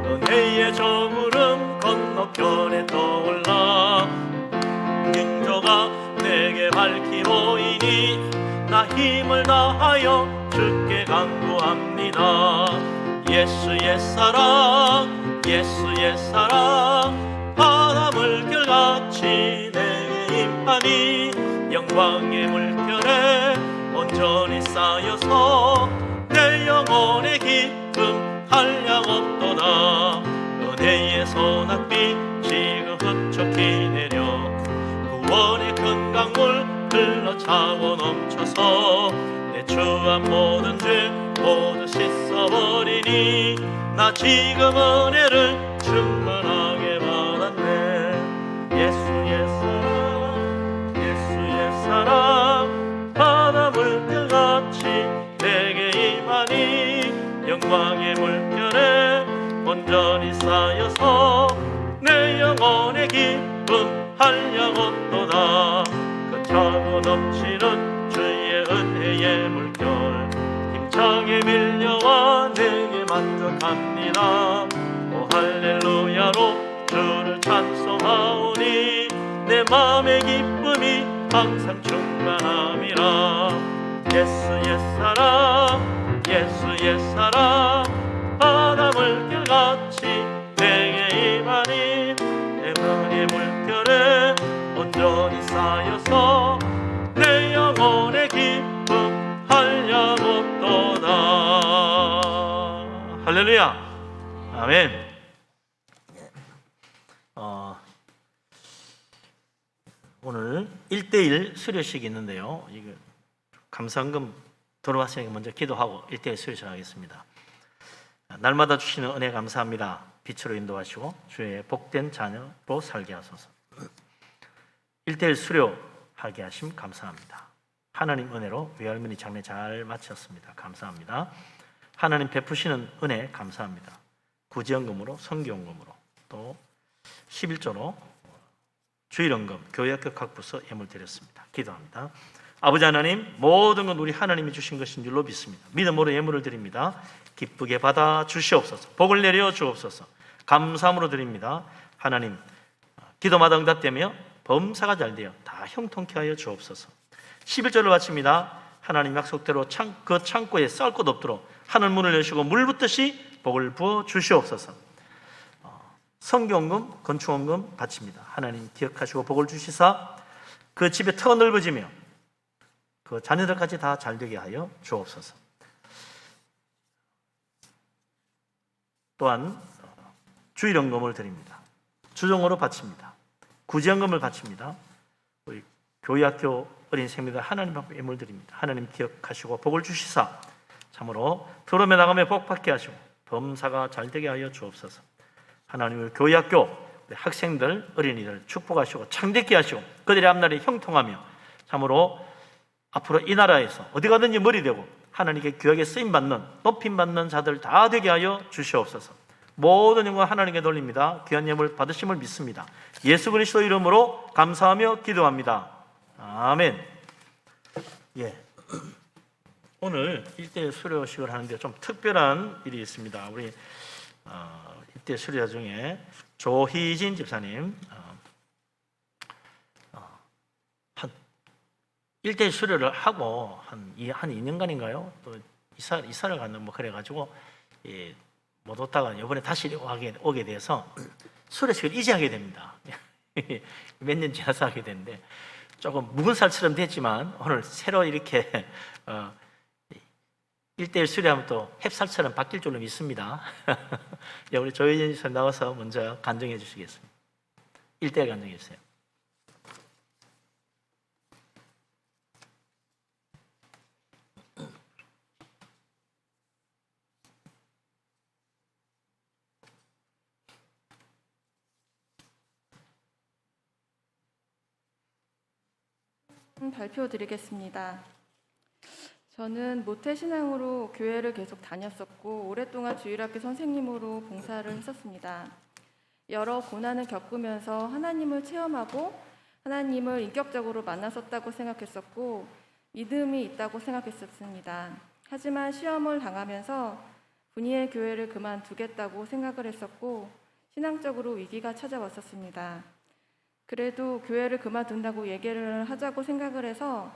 은혜의 저물음 건너편에 떠올라 인조가 내게 밝히 보이니 나 힘을 다하여 주께 간구합니다. 예수의 사랑 예수의 사랑 바다 물결같이 내게 임하니 영광의 물결에 온전히 쌓여서 내 영혼의 기쁨 한량없도다. 은혜의 소낙비 지금 흡족히 내려 원의 큰 강물 흘러 차고 넘쳐서 내 추한 모든 죄 모두 씻어버리니 나 지금 은혜를 충만하게 받았네. 예수의 사랑 예수의 사랑 바다 물결같이 내게 임하니 영광의 물결에 온전히 쌓여서 내 영혼의 기쁨 한량없도다. 그 차고 넘치는 주의 은혜의 물결 힘차게 밀려와 내게 만족합니다. 오 할렐루야로 주를 찬송하오니 내 마음의 기쁨이 항상 충만함이라. 예수의 사랑 예수의 사랑 바다 물결같이 내게 임하니 영혼의 물결에 온전히 쌓여서 내 영혼의 기쁨 한량없도다. 할렐루야. 아멘. 오늘 1대1 수료식이 있는데요. 이거 감사헌금 돌아왔으니까 먼저 기도하고 1대1 수료식 하겠습니다. 날마다 주시는 은혜 감사합니다. 빛으로 인도하시고 주의 복된 자녀로 살게 하소서. 1대1 수료하게 하심 감사합니다. 하나님 은혜로 외할머니 장례 잘 마쳤습니다. 감사합니다. 하나님 베푸시는 은혜 감사합니다. 구제연금으로 성교연금으로 또 11조로 주일연금 교회학교 각 부서 예물 드렸습니다. 기도합니다. 아버지 하나님 모든 건 우리 하나님이 주신 것인 줄로 믿습니다. 믿음으로 예물을 드립니다. 기쁘게 받아 주시옵소서. 복을 내려 주옵소서. 감사함으로 드립니다. 하나님 기도마다 응답되며 범사가 잘 되어 다 형통케 하여 주옵소서. 11절을 바칩니다. 하나님 약속대로 그 창고에 쌀 것 없도록 하늘 문을 여시고 물 붓듯이 복을 부어 주시옵소서. 성교원금, 건축원금 바칩니다. 하나님 기억하시고 복을 주시사 그 집에 터 넓어지며 그 자녀들까지 다 잘되게 하여 주옵소서. 또한 주일연금을 드립니다. 주정으로 바칩니다. 구제연금을 바칩니다. 우리 교회학교 어린 생명들 하나님 앞에 예물 드립니다. 하나님 기억하시고 복을 주시사 참으로 들어오며 나가며 복받게 하시고 범사가 잘되게 하여 주옵소서. 하나님의 교회학교 학생들 어린이들 축복하시고 창대케 하시고 그들의 앞날이 형통하며 참으로 앞으로 이 나라에서 어디 가든지 머리 되고 하나님께 귀하게 쓰임받는 높임받는 자들 다 되게 하여 주시옵소서. 모든 영광 하나님께 돌립니다. 귀한 예물 받으심을 믿습니다. 예수 그리스도 이름으로 감사하며 기도합니다. 아멘. 예. 오늘 1대 수료식을 하는데 좀 특별한 일이 있습니다. 우리 1대 수료자 중에 조희진 집사님 한 1대 수료를 하고 한 2년간인가요? 또 이사를 가는 뭐 그래가지고 못 왔다가 이번에 다시 오게 돼서 수료식을 이제 하게 됩니다. 몇 년 지나서 하게 됐는데 조금 묵은 살처럼 됐지만 오늘 새로 이렇게 1대1 수료하면 또 햅쌀처럼 바뀔 줄로 믿습니다. 우리 조혜진 씨 나와서 먼저 간증해 주시겠습니다. 1대1 간증해 주세요. 발표 드리겠습니다. 저는 모태신앙으로 교회를 계속 다녔었고 오랫동안 주일학교 선생님으로 봉사를 했었습니다. 여러 고난을 겪으면서 하나님을 체험하고 하나님을 인격적으로 만났었다고 생각했었고 믿음이 있다고 생각했었습니다. 하지만 시험을 당하면서 분이의 교회를 그만두겠다고 생각을 했었고 신앙적으로 위기가 찾아왔었습니다. 그래도 교회를 그만둔다고 얘기를 하자고 생각을 해서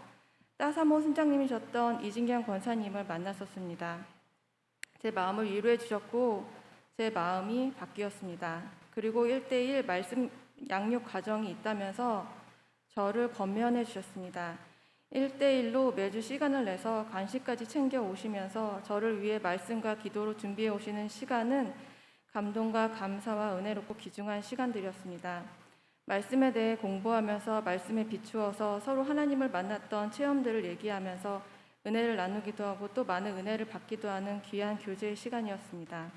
따사모 순장님이셨던 이진경 권사님을 만났었습니다. 제 마음을 위로해 주셨고 제 마음이 바뀌었습니다. 그리고 1대1 말씀 양육 과정이 있다면서 저를 권면해 주셨습니다. 1대1로 매주 시간을 내서 간식까지 챙겨 오시면서 저를 위해 말씀과 기도로 준비해 오시는 시간은 감동과 감사와 은혜롭고 귀중한 시간들이었습니다. 말씀에 대해 공부하면서 말씀에 비추어서 서로 하나님을 만났던 체험들을 얘기하면서 은혜를 나누기도 하고 또 많은 은혜를 받기도 하는 귀한 교제의 시간이었습니다.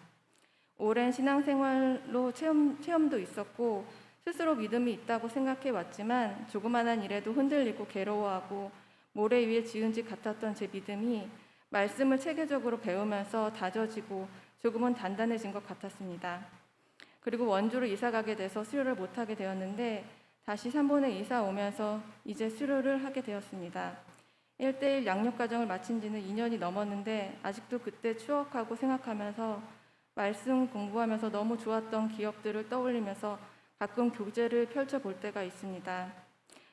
오랜 신앙생활로 체험도 있었고 스스로 믿음이 있다고 생각해 왔지만 조그마한 일에도 흔들리고 괴로워하고 모래 위에 지은 집 같았던 제 믿음이 말씀을 체계적으로 배우면서 다져지고 조금은 단단해진 것 같았습니다. 그리고 원주로 이사 가게 돼서 수료를 못하게 되었는데 다시 3번에 이사 오면서 이제 수료를 하게 되었습니다. 1:1 양육과정을 마친 지는 2년이 넘었는데 아직도 그때 추억하고 생각하면서 말씀 공부하면서 너무 좋았던 기억들을 떠올리면서 가끔 교제를 펼쳐볼 때가 있습니다.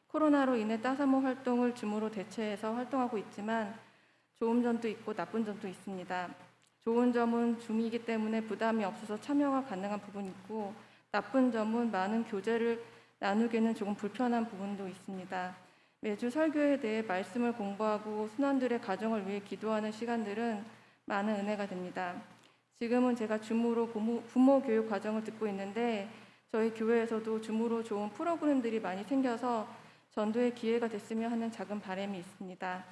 코로나로 인해 따사모 활동을 줌으로 대체해서 활동하고 있지만 좋은 점도 있고 나쁜 점도 있습니다. 좋은 점은 줌이기 때문에 부담이 없어서 참여가 가능한 부분이 있고 나쁜 점은 많은 교제를 나누기는 조금 불편한 부분도 있습니다. 매주 설교에 대해 말씀을 공부하고 순원들의 가정을 위해 기도하는 시간들은 많은 은혜가 됩니다. 지금은 제가 줌으로 부모 교육 과정을 듣고 있는데 저희 교회에서도 줌으로 좋은 프로그램들이 많이 생겨서 전도의 기회가 됐으면 하는 작은 바람이 있습니다.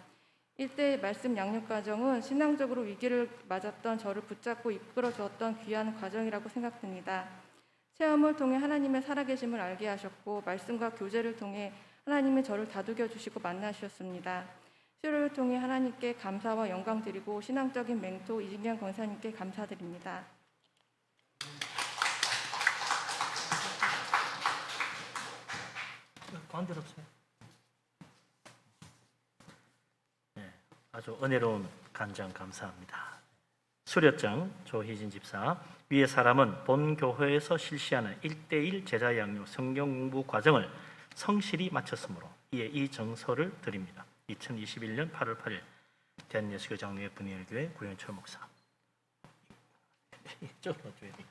1:1 말씀 양육 과정은 신앙적으로 위기를 맞았던 저를 붙잡고 이끌어 주었던 귀한 과정이라고 생각됩니다. 체험을 통해 하나님의 살아계심을 알게 하셨고 말씀과 교제를 통해 하나님이 저를 다독여 주시고 만나주셨습니다. 수료를 통해 하나님께 감사와 영광 드리고 신앙적인 멘토 이진경 권사님께 감사드립니다. 가운데로 오세요. 네, 아주 은혜로운 간증 감사합니다. 수료장 조희진 집사, 위의 사람은 본 교회에서 실시하는 1:1 제자 양육 성경 공부 과정을 성실히 마쳤으므로 이에 이 정서를 드립니다. 2021년 8월 8일 대한예수교 장로회 분이엘교회 구현철 목사. 이쪽으로 줘야 돼.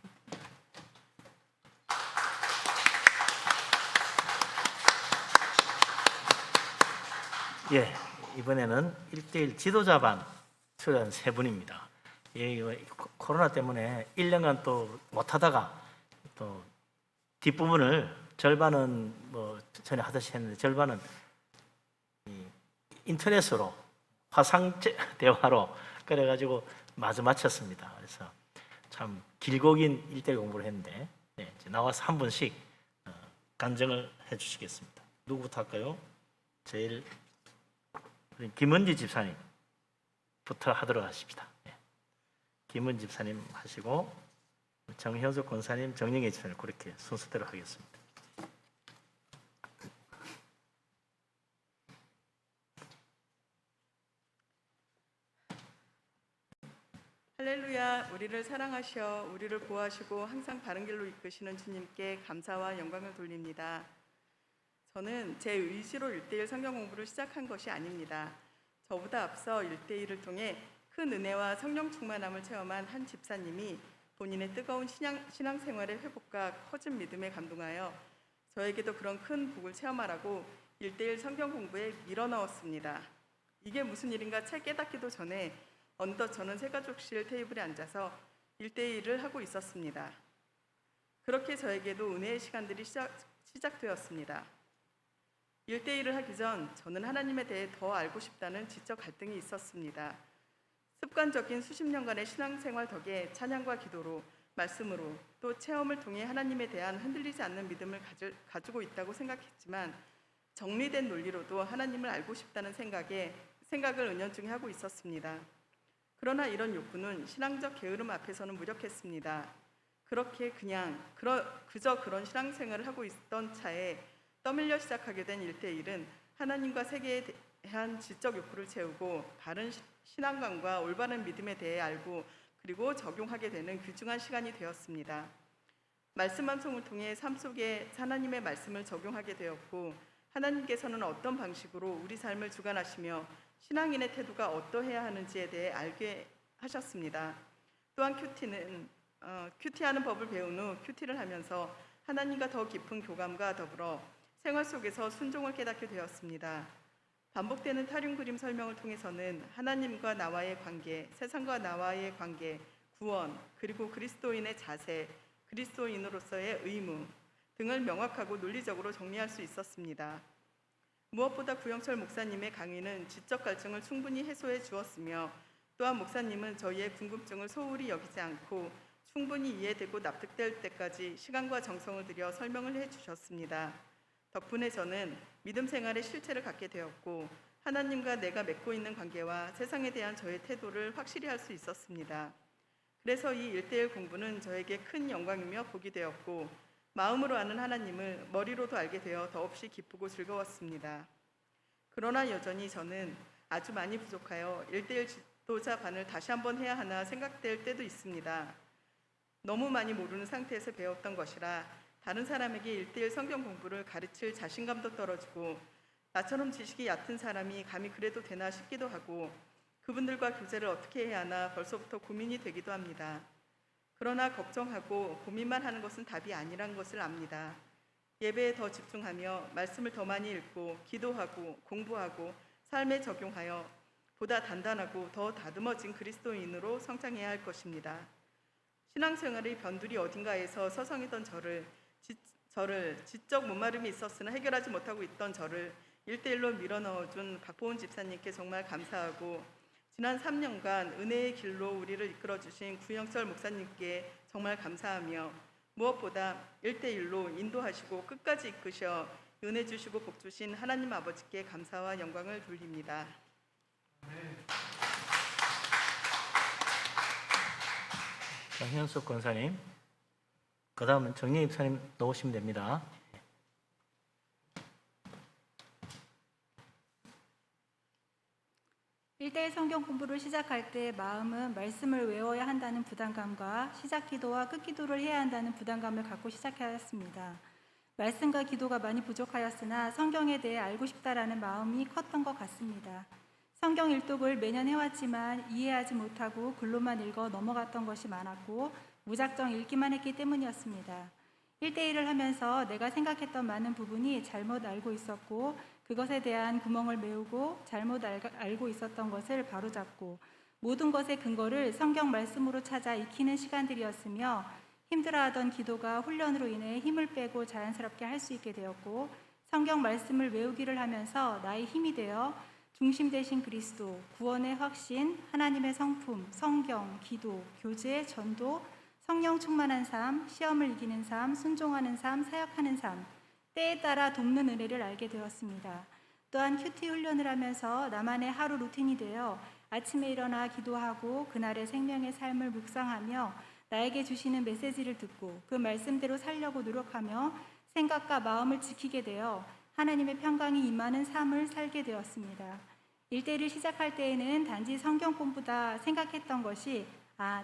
예, 이번에는 1:1 지도자반 수련 3분입니다. 예, 코로나 때문에 1년간 또 못하다가 또 뒷부분을 절반은 뭐 전에 하듯이 했는데 절반은 인터넷으로 화상 대화로 그래가지고 마저 마쳤습니다. 그래서 참 길고 긴 1:1 공부를 했는데 네, 이제 나와서 한 분씩 간증을 해주시겠습니다. 누구부터 할까요? 제일 김은지 집사님부터 하도록 하십시다. 네. 김은지 집사님 하시고 정현숙 권사님, 정영애 집사님 그렇게 순서대로 하겠습니다. 할렐루야, 우리를 사랑하셔 우리를 보호하시고 항상 바른 길로 이끄시는 주님께 감사와 영광을 돌립니다. 저는 제 의지로 1:1 성경 공부를 시작한 것이 아닙니다. 저보다 앞서 1:1을 통해 큰 은혜와 성령 충만함을 체험한 한 집사님이 본인의 뜨거운 신앙생활의 회복과 커진 믿음에 감동하여 저에게도 그런 큰 복을 체험하라고 1:1 성경 공부에 밀어넣었습니다. 이게 무슨 일인가 채 깨닫기도 전에 어느덧 저는 새가족실 테이블에 앉아서 1:1을 하고 있었습니다. 그렇게 저에게도 은혜의 시간들이 시작되었습니다. 1:1을 하기 전 저는 하나님에 대해 더 알고 싶다는 지적 갈등이 있었습니다. 습관적인 수십 년간의 신앙생활 덕에 찬양과 기도로, 말씀으로, 또 체험을 통해 하나님에 대한 흔들리지 않는 믿음을 가지고 있다고 생각했지만 정리된 논리로도 하나님을 알고 싶다는 생각을 은연중에 하고 있었습니다. 그러나 이런 욕구는 신앙적 게으름 앞에서는 무력했습니다. 그렇게 그저 그런 신앙생활을 하고 있던 차에 떠밀려 시작하게 된 1:1은 하나님과 세계에 대한 지적 욕구를 채우고 바른 신앙관과 올바른 믿음에 대해 알고 그리고 적용하게 되는 귀중한 시간이 되었습니다. 말씀 방송을 통해 삶 속에 하나님의 말씀을 적용하게 되었고 하나님께서는 어떤 방식으로 우리 삶을 주관하시며 신앙인의 태도가 어떠해야 하는지에 대해 알게 하셨습니다. 또한 큐티하는 법을 배운 후 큐티를 하면서 하나님과 더 깊은 교감과 더불어 생활 속에서 순종을 깨닫게 되었습니다. 반복되는 타륜 그림 설명을 통해서는 하나님과 나와의 관계, 세상과 나와의 관계, 구원, 그리고 그리스도인의 자세, 그리스도인으로서의 의무 등을 명확하고 논리적으로 정리할 수 있었습니다. 무엇보다 구영철 목사님의 강의는 지적 갈증을 충분히 해소해 주었으며 또한 목사님은 저희의 궁금증을 소홀히 여기지 않고 충분히 이해되고 납득될 때까지 시간과 정성을 들여 설명을 해주셨습니다. 덕분에 저는 믿음 생활의 실체를 갖게 되었고 하나님과 내가 맺고 있는 관계와 세상에 대한 저의 태도를 확실히 할 수 있었습니다. 그래서 이 1:1 공부는 저에게 큰 영광이며 복이 되었고 마음으로 아는 하나님을 머리로도 알게 되어 더없이 기쁘고 즐거웠습니다. 그러나 여전히 저는 아주 많이 부족하여 1:1 지도자반을 다시 한번 해야 하나 생각될 때도 있습니다. 너무 많이 모르는 상태에서 배웠던 것이라 다른 사람에게 1:1 성경 공부를 가르칠 자신감도 떨어지고 나처럼 지식이 얕은 사람이 감히 그래도 되나 싶기도 하고 그분들과 교제를 어떻게 해야 하나 벌써부터 고민이 되기도 합니다. 그러나 걱정하고 고민만 하는 것은 답이 아니란 것을 압니다. 예배에 더 집중하며 말씀을 더 많이 읽고 기도하고 공부하고 삶에 적용하여 보다 단단하고 더 다듬어진 그리스도인으로 성장해야 할 것입니다. 신앙생활의 변두리 어딘가에서 서성이던 저를 지적 못마름이 있었으나 해결하지 못하고 있던 저를 1:1로 밀어넣어준 박보은 집사님께 정말 감사하고 지난 3년간 은혜의 길로 우리를 이끌어주신 구영철 목사님께 정말 감사하며 무엇보다 1:1로 인도하시고 끝까지 이끄셔 은혜 주시고 복 주신 하나님 아버지께 감사와 영광을 돌립니다. 자, 현숙 권사님, 그 다음은 정리 입사님 나오시면 됩니다. 일대일 성경 공부를 시작할 때 마음은 말씀을 외워야 한다는 부담감과 시작 기도와 끝 기도를 해야 한다는 부담감을 갖고 시작하였습니다. 말씀과 기도가 많이 부족하였으나 성경에 대해 알고 싶다라는 마음이 컸던 것 같습니다. 성경 일독을 매년 해왔지만 이해하지 못하고 글로만 읽어 넘어갔던 것이 많았고 무작정 읽기만 했기 때문이었습니다. 1:1을 하면서 내가 생각했던 많은 부분이 잘못 알고 있었고 그것에 대한 구멍을 메우고 잘못 알고 있었던 것을 바로잡고 모든 것의 근거를 성경 말씀으로 찾아 익히는 시간들이었으며 힘들어하던 기도가 훈련으로 인해 힘을 빼고 자연스럽게 할 수 있게 되었고 성경 말씀을 외우기를 하면서 나의 힘이 되어 중심 되신 그리스도, 구원의 확신, 하나님의 성품, 성경, 기도, 교제, 전도, 성령 충만한 삶, 시험을 이기는 삶, 순종하는 삶, 사역하는 삶, 때에 따라 돕는 은혜를 알게 되었습니다. 또한 큐티 훈련을 하면서 나만의 하루 루틴이 되어 아침에 일어나 기도하고 그날의 생명의 삶을 묵상하며 나에게 주시는 메시지를 듣고 그 말씀대로 살려고 노력하며 생각과 마음을 지키게 되어 하나님의 평강이 임하는 삶을 살게 되었습니다. 1:1을 시작할 때에는 단지 성경 공부다 생각했던 것이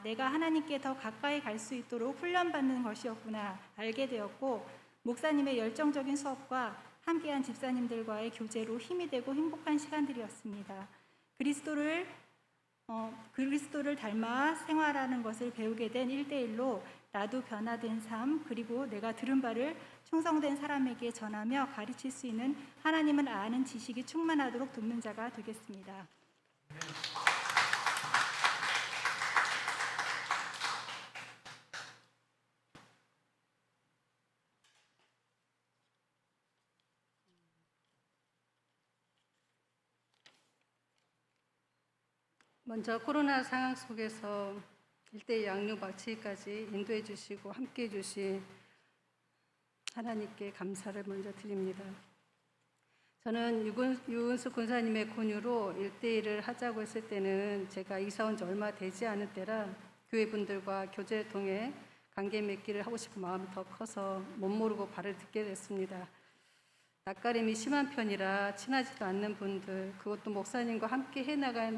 내가 하나님께 더 가까이 갈 수 있도록 훈련받는 것이었구나 알게 되었고 목사님의 열정적인 수업과 함께한 집사님들과의 교제로 힘이 되고 행복한 시간들이었습니다. 그리스도를 닮아 생활하는 것을 배우게 된 1:1로 나도 변화된 삶 그리고 내가 들은 바를 충성된 사람에게 전하며 가르칠 수 있는 하나님을 아는 지식이 충만하도록 돕는 자가 되겠습니다. 먼저 코로나 상황 속에서 1:1 양육 마치기까지 인도해 주시고 함께 해 주신 하나님께 감사를 먼저 드립니다. 저는 유은숙 권사님의 권유로 1:1을 하자고 했을 때는 제가 이사 온 지 얼마 되지 않은 때라 교회분들과 교제를 통해 관계 맺기를 하고 싶은 마음이 더 커서 못 모르고 발을 듣게 됐습니다. 낯가림이 심한 편이라 친하지도 않는 분들, 그것도 목사님과 함께 해나가야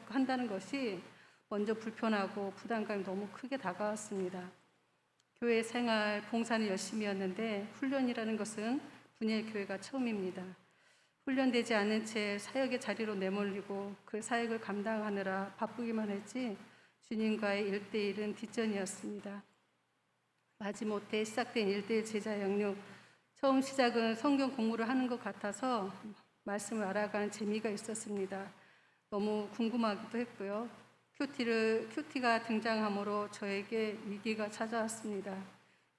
한다는 것이 먼저 불편하고 부담감이 너무 크게 다가왔습니다. 교회 생활, 봉사는 열심히 했는데 훈련이라는 것은 분야의 교회가 처음입니다. 훈련되지 않은 채 사역의 자리로 내몰리고 그 사역을 감당하느라 바쁘기만 했지 주님과의 1:1은 뒷전이었습니다. 마지못해 시작된 1:1 제자 양육, 처음 시작은 성경 공부를 하는 것 같아서 말씀을 알아가는 재미가 있었습니다. 너무 궁금하기도 했고요. 큐티가 등장함으로 저에게 위기가 찾아왔습니다.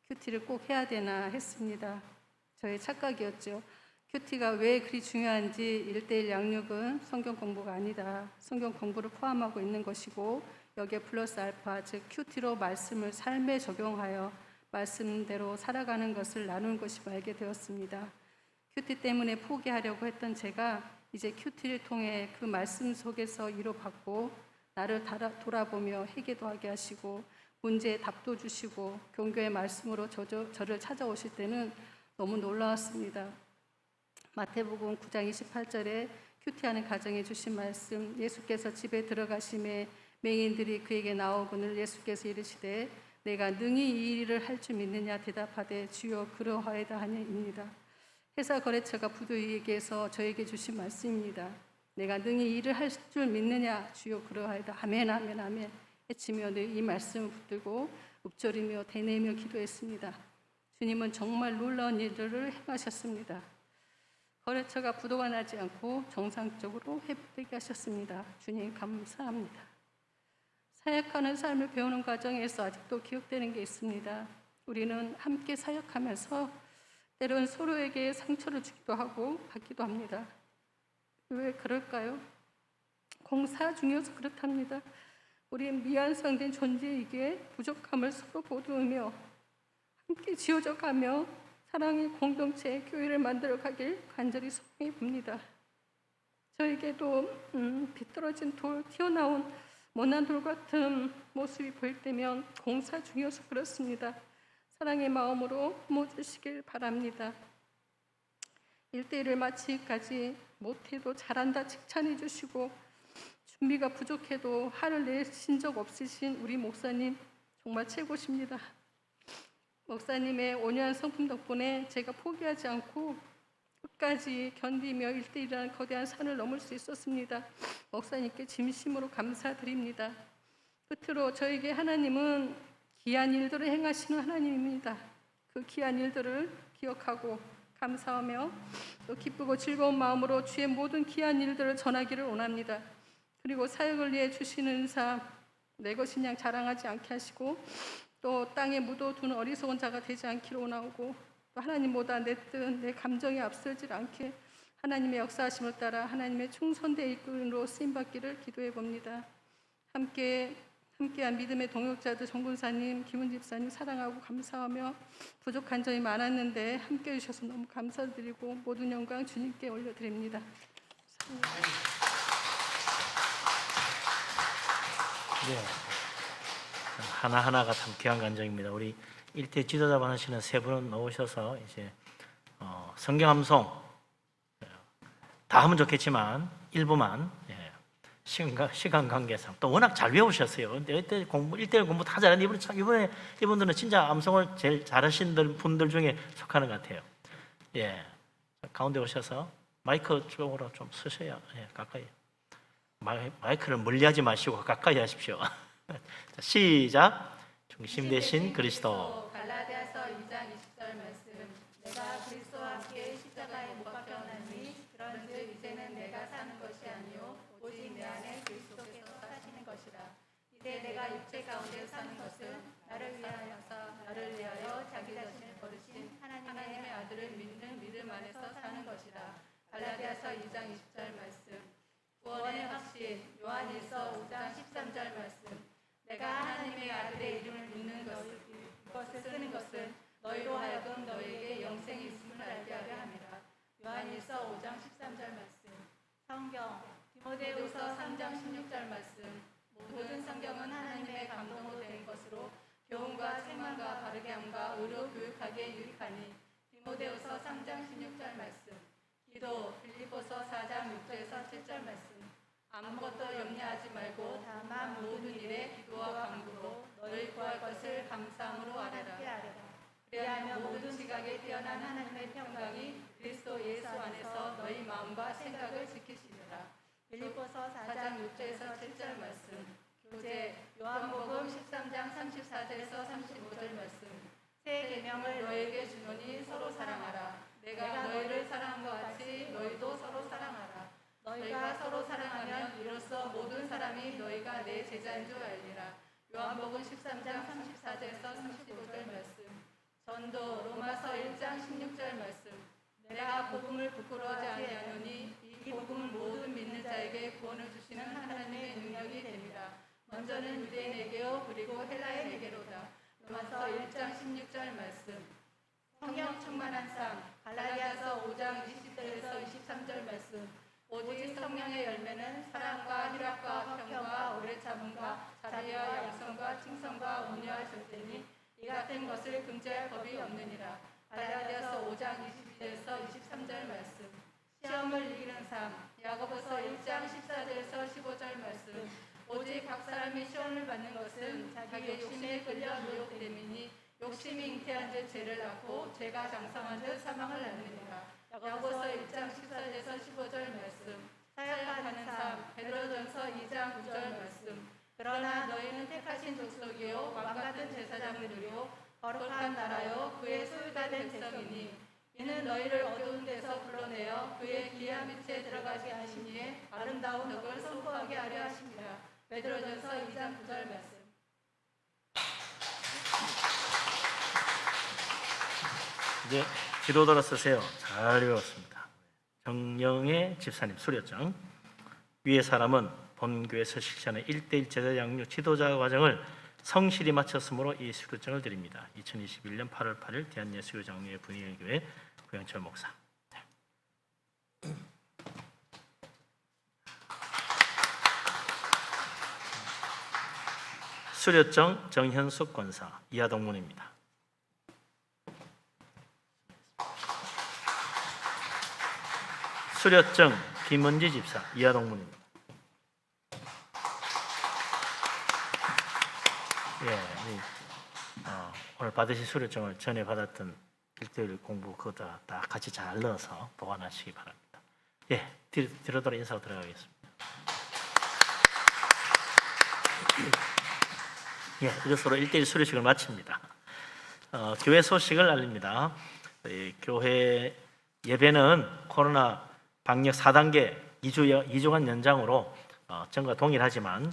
큐티를 꼭 해야 되나 했습니다. 저의 착각이었죠. 큐티가 왜 그리 중요한지 1:1 양육은 성경 공부가 아니다. 성경 공부를 포함하고 있는 것이고 여기에 플러스 알파, 즉 큐티로 말씀을 삶에 적용하여 말씀대로 살아가는 것을 나누는 것임을 알게 되었습니다. 큐티 때문에 포기하려고 했던 제가 이제 큐티를 통해 그 말씀 속에서 위로받고 나를 돌아보며 회개도 하게 하시고 문제에 답도 주시고 종교의 말씀으로 저를 찾아오실 때는 너무 놀라웠습니다. 마태복음 9장 28절에 큐티하는 가정에 주신 말씀, 예수께서 집에 들어가심에 맹인들이 그에게 나오거늘 예수께서 이르시되 내가 능히 이 일을 할 줄 믿느냐 대답하되 주여 그러하이다 하니입니다. 회사 거래처가 부도에게서 저에게 주신 말씀입니다. 내가 능히 이 일을 할 줄 믿느냐 주여 그러하이다. 아멘 아멘 아멘 외치며 늘 이 말씀을 붙들고 읊조리며 대내며 기도했습니다. 주님은 정말 놀라운 일들을 행하셨습니다. 거래처가 부도가 나지 않고 정상적으로 회복되게 하셨습니다. 주님 감사합니다. 사역하는 삶을 배우는 과정에서 아직도 기억되는 게 있습니다. 우리는 함께 사역하면서 때론 서로에게 상처를 주기도 하고 받기도 합니다. 왜 그럴까요? 공사 중이어서 그렇답니다. 우리는 미완성된 존재이기에 부족함을 서로 보듬으며 함께 지어져 가며 사랑의 공동체, 교회를 만들어 가길 간절히 소망해 봅니다. 저에게도 비떨어진 돌, 튀어나온 모난 돌 같은 모습이 보일 때면 공사 중이어서 그렇습니다. 사랑의 마음으로 모으시길 바랍니다. 1:1을 마치기까지 못해도 잘한다 칭찬해 주시고 준비가 부족해도 화를 내신 적 없으신 우리 목사님 정말 최고십니다. 목사님의 온유한 성품 덕분에 제가 포기하지 않고 끝까지 견디며 1:1이라는 거대한 산을 넘을 수 있었습니다. 목사님께 진심으로 감사드립니다. 끝으로 저에게 하나님은 귀한 일들을 행하시는 하나님입니다. 그 귀한 일들을 기억하고 감사하며 또 기쁘고 즐거운 마음으로 주의 모든 귀한 일들을 전하기를 원합니다. 그리고 사역을 위해 주시는 은사 내 것인 양 자랑하지 않게 하시고 또 땅에 묻어둔 어리석은 자가 되지 않기를 원하고 또 하나님보다 내 뜻, 내 감정에 앞서지 않게 하나님의 역사하심을 따라 하나님의 충성된 일꾼으로 쓰임받기를 기도해 봅니다. 함께한 믿음의 동역자들 정군사님, 김은 집사님 사랑하고 감사하며 부족한 점이 많았는데 함께해 주셔서 너무 감사드리고 모든 영광 주님께 올려드립니다. 네. 하나하나가 참 귀한 감정입니다. 우리 1대 지도자반 하시는 세 분은 나오셔서 이제 성경 암송 다 하면 좋겠지만 일부만 시간 관계상 또 워낙 잘 외우셨어요. 근데 1대1 공부 다 잘하는데 이분들은 진짜 암송을 제일 잘하신 분들 중에 속하는 것 같아요. 예, 가운데 오셔서 마이크 쪽으로 좀 쓰셔야 가까이. 마이크를 멀리하지 마시고 가까이 하십시오. 자, 시작. 중심 되신 그리스도. 갈라디아서 2장 20절 말씀. 내가 그리스도와 함께 십자가에 못 박혀나니 그런즉 이제는 내가 사는 것이 아니요 오직 내 안에 그리스도께서 사시는 것이라. 이제 내가 육체 가운데 사는 것은 나를 위하여 자기 자신을 버리신 하나님의 아들을 믿는 믿음 안에서 사는 것이라. 갈라디아서 2장 20절 말씀. 구원의 확신. 요한일서 5장 13절 말씀. 내가 하나님의 아들의 이름을 믿는 것을 쓰는 것은 너희로 하여금 너희에게 영생이 있음을 알게 하려 함이라. 요한일서 5장 13절 말씀. 성경. 디모데후서 3장 16절 말씀. 모든 성경은 하나님의 감동으로 된 것으로 교훈과 책망과 바르게 함과 의로 교육하기에 유익하니. 디모데후서 3장 16절 말씀. 기도. 빌립보서 4장 6절에서 7절 말씀. 아무것도 염려하지 말고 다만 모든 일에 기도와 간구로 너희 구할 것을 감사함으로 아뢰라. 그리하면 모든 지각에 뛰어난 하나님의 평강이 그리스도 예수 안에서 너희 마음과 생각을 지키시리라. 빌립보서 4장 6절에서 7절 말씀. 교제. 요한복음 13장 34절에서 35절 말씀. 새 계명을 너희에게 주노니 서로 사랑하라. 내가 너희를 사랑한 것 같이 너희도 서로 사랑하라. 너희가 서로 사랑하면 이로써 모든 사람이 너희가 내 제자인 줄 알리라. 요한복음 13장 34절에서 35절 말씀. 전도 로마서 1장 16절 말씀. 내가 복음을 부끄러워하지 아니하노니 이 복음은 모든 믿는 자에게 구원을 주시는 하나님의 능력이 됩니다. 먼저는 유대인에게요 그리고 헬라인에게로다. 로마서 1장 16절 말씀. 성령 충만한 삶. 갈라디아서 5장 20절에서 23절 말씀. 오직 성령의 열매는 사랑과 희락과 평과 오래 참음과 자비와 양성과 칭송과 온유와 절제니 이 같은 것을 금지할 법이 없느니라. 갈라디아서 5장 22절에서 23절 말씀. 시험을 이기는 삶. 야고보서 1장 14절에서 15절 말씀. 오직 각 사람이 시험을 받는 것은 자기 욕심에 끌려 미혹됨이니 욕심이 잉태한 듯 죄를 낳고 죄가 장성한 듯 사망을 낳느니라. 야고보서 1장 14절에서 15절 말씀. 사역하는 삶. 베드로전서 2장 9절 말씀. 그러나 너희는 택하신 족속이요 왕같은 제사장들이요 거룩한 나라요 그의 소유가 된 백성이니 이는 너희를 어두운 데서 불러내어 그의 귀한 빛에 들어가게 하시니에 아름다운 덕을 선포하게 하려 하십니다. 베드로전서 2장 9절 말씀. 이제 지도자로 쓰세요. 잘 배웠습니다. 정영애 집사님 수료장. 위의 사람은 본교에서 실시하는 1:1 제자 양육 지도자 과정을 성실히 마쳤으므로 이 수료장을 드립니다. 2021년 8월 8일 대한예수교장로회 분위기교회 구영철 목사. 수료장 정현숙 권사 이하동문입니다. 수료증 김은지 집사 이하동문입니다. 오늘 받으신 수료증을 전에 받았던 1:1 공부 그거 다 같이 잘 넣어서 보관하시기 바랍니다. 뒤로 돌아 인사하고 들어가겠습니다. 이것으로 1:1 수료식을 마칩니다. 교회 소식을 알립니다. 교회 예배는 코로나 방역 4단계 2주간 연장으로 전과 동일하지만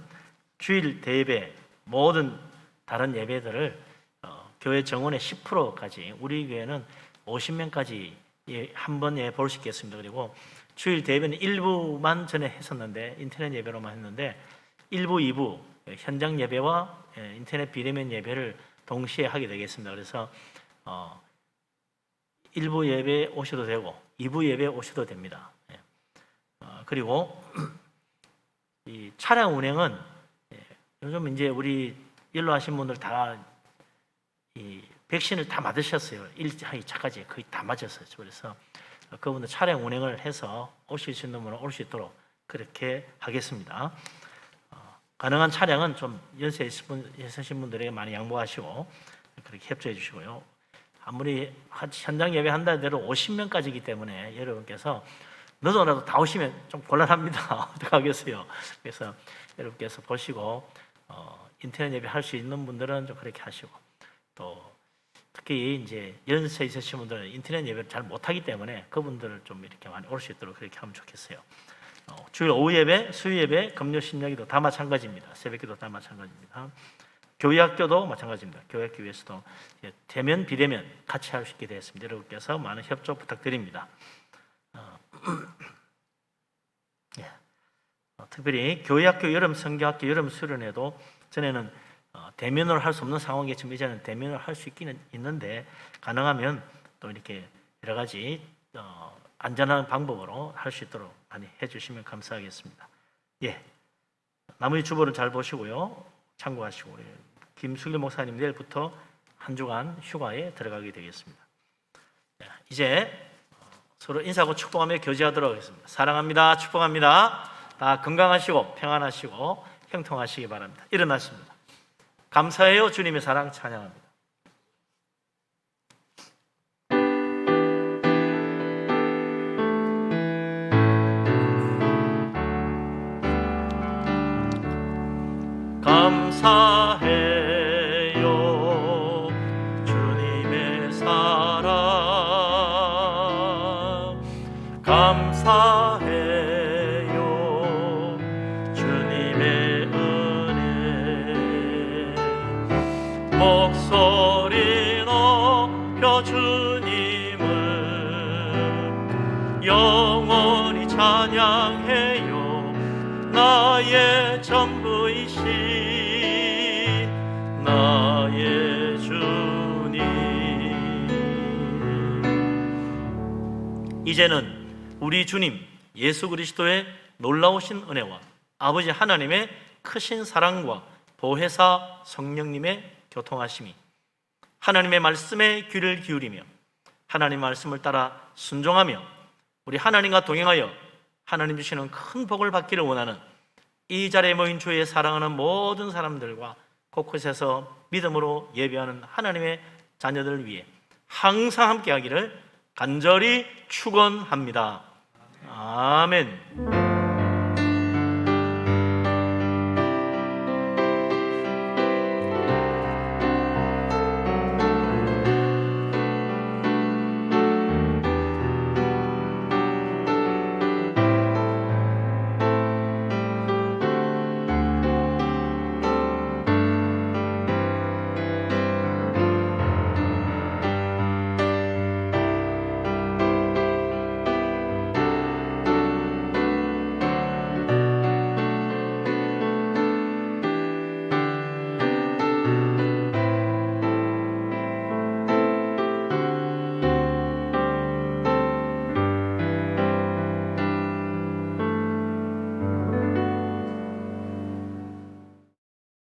주일 대예배 모든 다른 예배들을 교회 정원의 10%까지 우리 교회는 50명까지 한 번에 볼 수 있겠습니다. 그리고 주일 대예배는 일부만 전에 했었는데 인터넷 예배로만 했는데 1부, 2부 현장 예배와 인터넷 비대면 예배를 동시에 하게 되겠습니다. 그래서 1부 예배 오셔도 되고 2부 예배 오셔도 됩니다. 그리고 이 차량 운행은 요즘 이제 우리 연로하신 분들 다 이 백신을 다 맞으셨어요. 1차, 2차까지 거의 다 맞았어요. 그래서 그분들 차량 운행을 해서 오실 수 있는 분은 올 수 있도록 그렇게 하겠습니다. 가능한 차량은 좀 연세 있으신 분들에게 많이 양보하시고 그렇게 협조해 주시고요. 아무리 현장 예배 한다는 대로 50명까지이기 때문에 여러분께서 늦어라도 다 오시면 좀 곤란합니다. 어떡하겠어요. 그래서 여러분께서 보시고 인터넷 예배 할 수 있는 분들은 좀 그렇게 하시고 또 특히 이제 연세 있으신 분들은 인터넷 예배를 잘 못하기 때문에 그분들을 좀 이렇게 많이 올 수 있도록 그렇게 하면 좋겠어요. 주일 오후 예배, 수요 예배, 금요 심야기도 다 마찬가지입니다. 새벽기도 다 마찬가지입니다. 교회학교도 마찬가지입니다. 교회학교에서도 대면 비대면 같이 할 수 있게 되었습니다. 여러분께서 많은 협조 부탁드립니다. 특별히 교회학교 여름 성경학교 여름 수련회도 전에는 대면으로 할 수 없는 상황이지만 이제는 대면으로 할 수 있기는 있는데 가능하면 또 이렇게 여러 가지 안전한 방법으로 할 수 있도록 많이 해주시면 감사하겠습니다. 나머지 주보를 잘 보시고요. 참고하시고 김수길 목사님 내일부터 한 주간 휴가에 들어가게 되겠습니다. 이제 서로 인사하고 축복하며 교제하도록 하겠습니다. 사랑합니다. 축복합니다. 다 건강하시고 평안하시고 형통하시기 바랍니다. 일어나십니다. 감사해요. 주님의 사랑 찬양합니다. 감사해요. 주님의 사랑 감사해요. 주님의 은혜 목소리 영원히 찬양해요. 나의 전부이신 나의 주님. 이제는 우리 주님 예수 그리스도의 놀라우신 은혜와 아버지 하나님의 크신 사랑과 보혜사 성령님의 교통하심이 하나님의 말씀에 귀를 기울이며 하나님의 말씀을 따라 순종하며 우리 하나님과 동행하여 하나님 주시는 큰 복을 받기를 원하는 이 자리에 모인 주의 사랑하는 모든 사람들과 곳곳에서 믿음으로 예배하는 하나님의 자녀들 위해 항상 함께하기를 간절히 축원합니다. 아멘.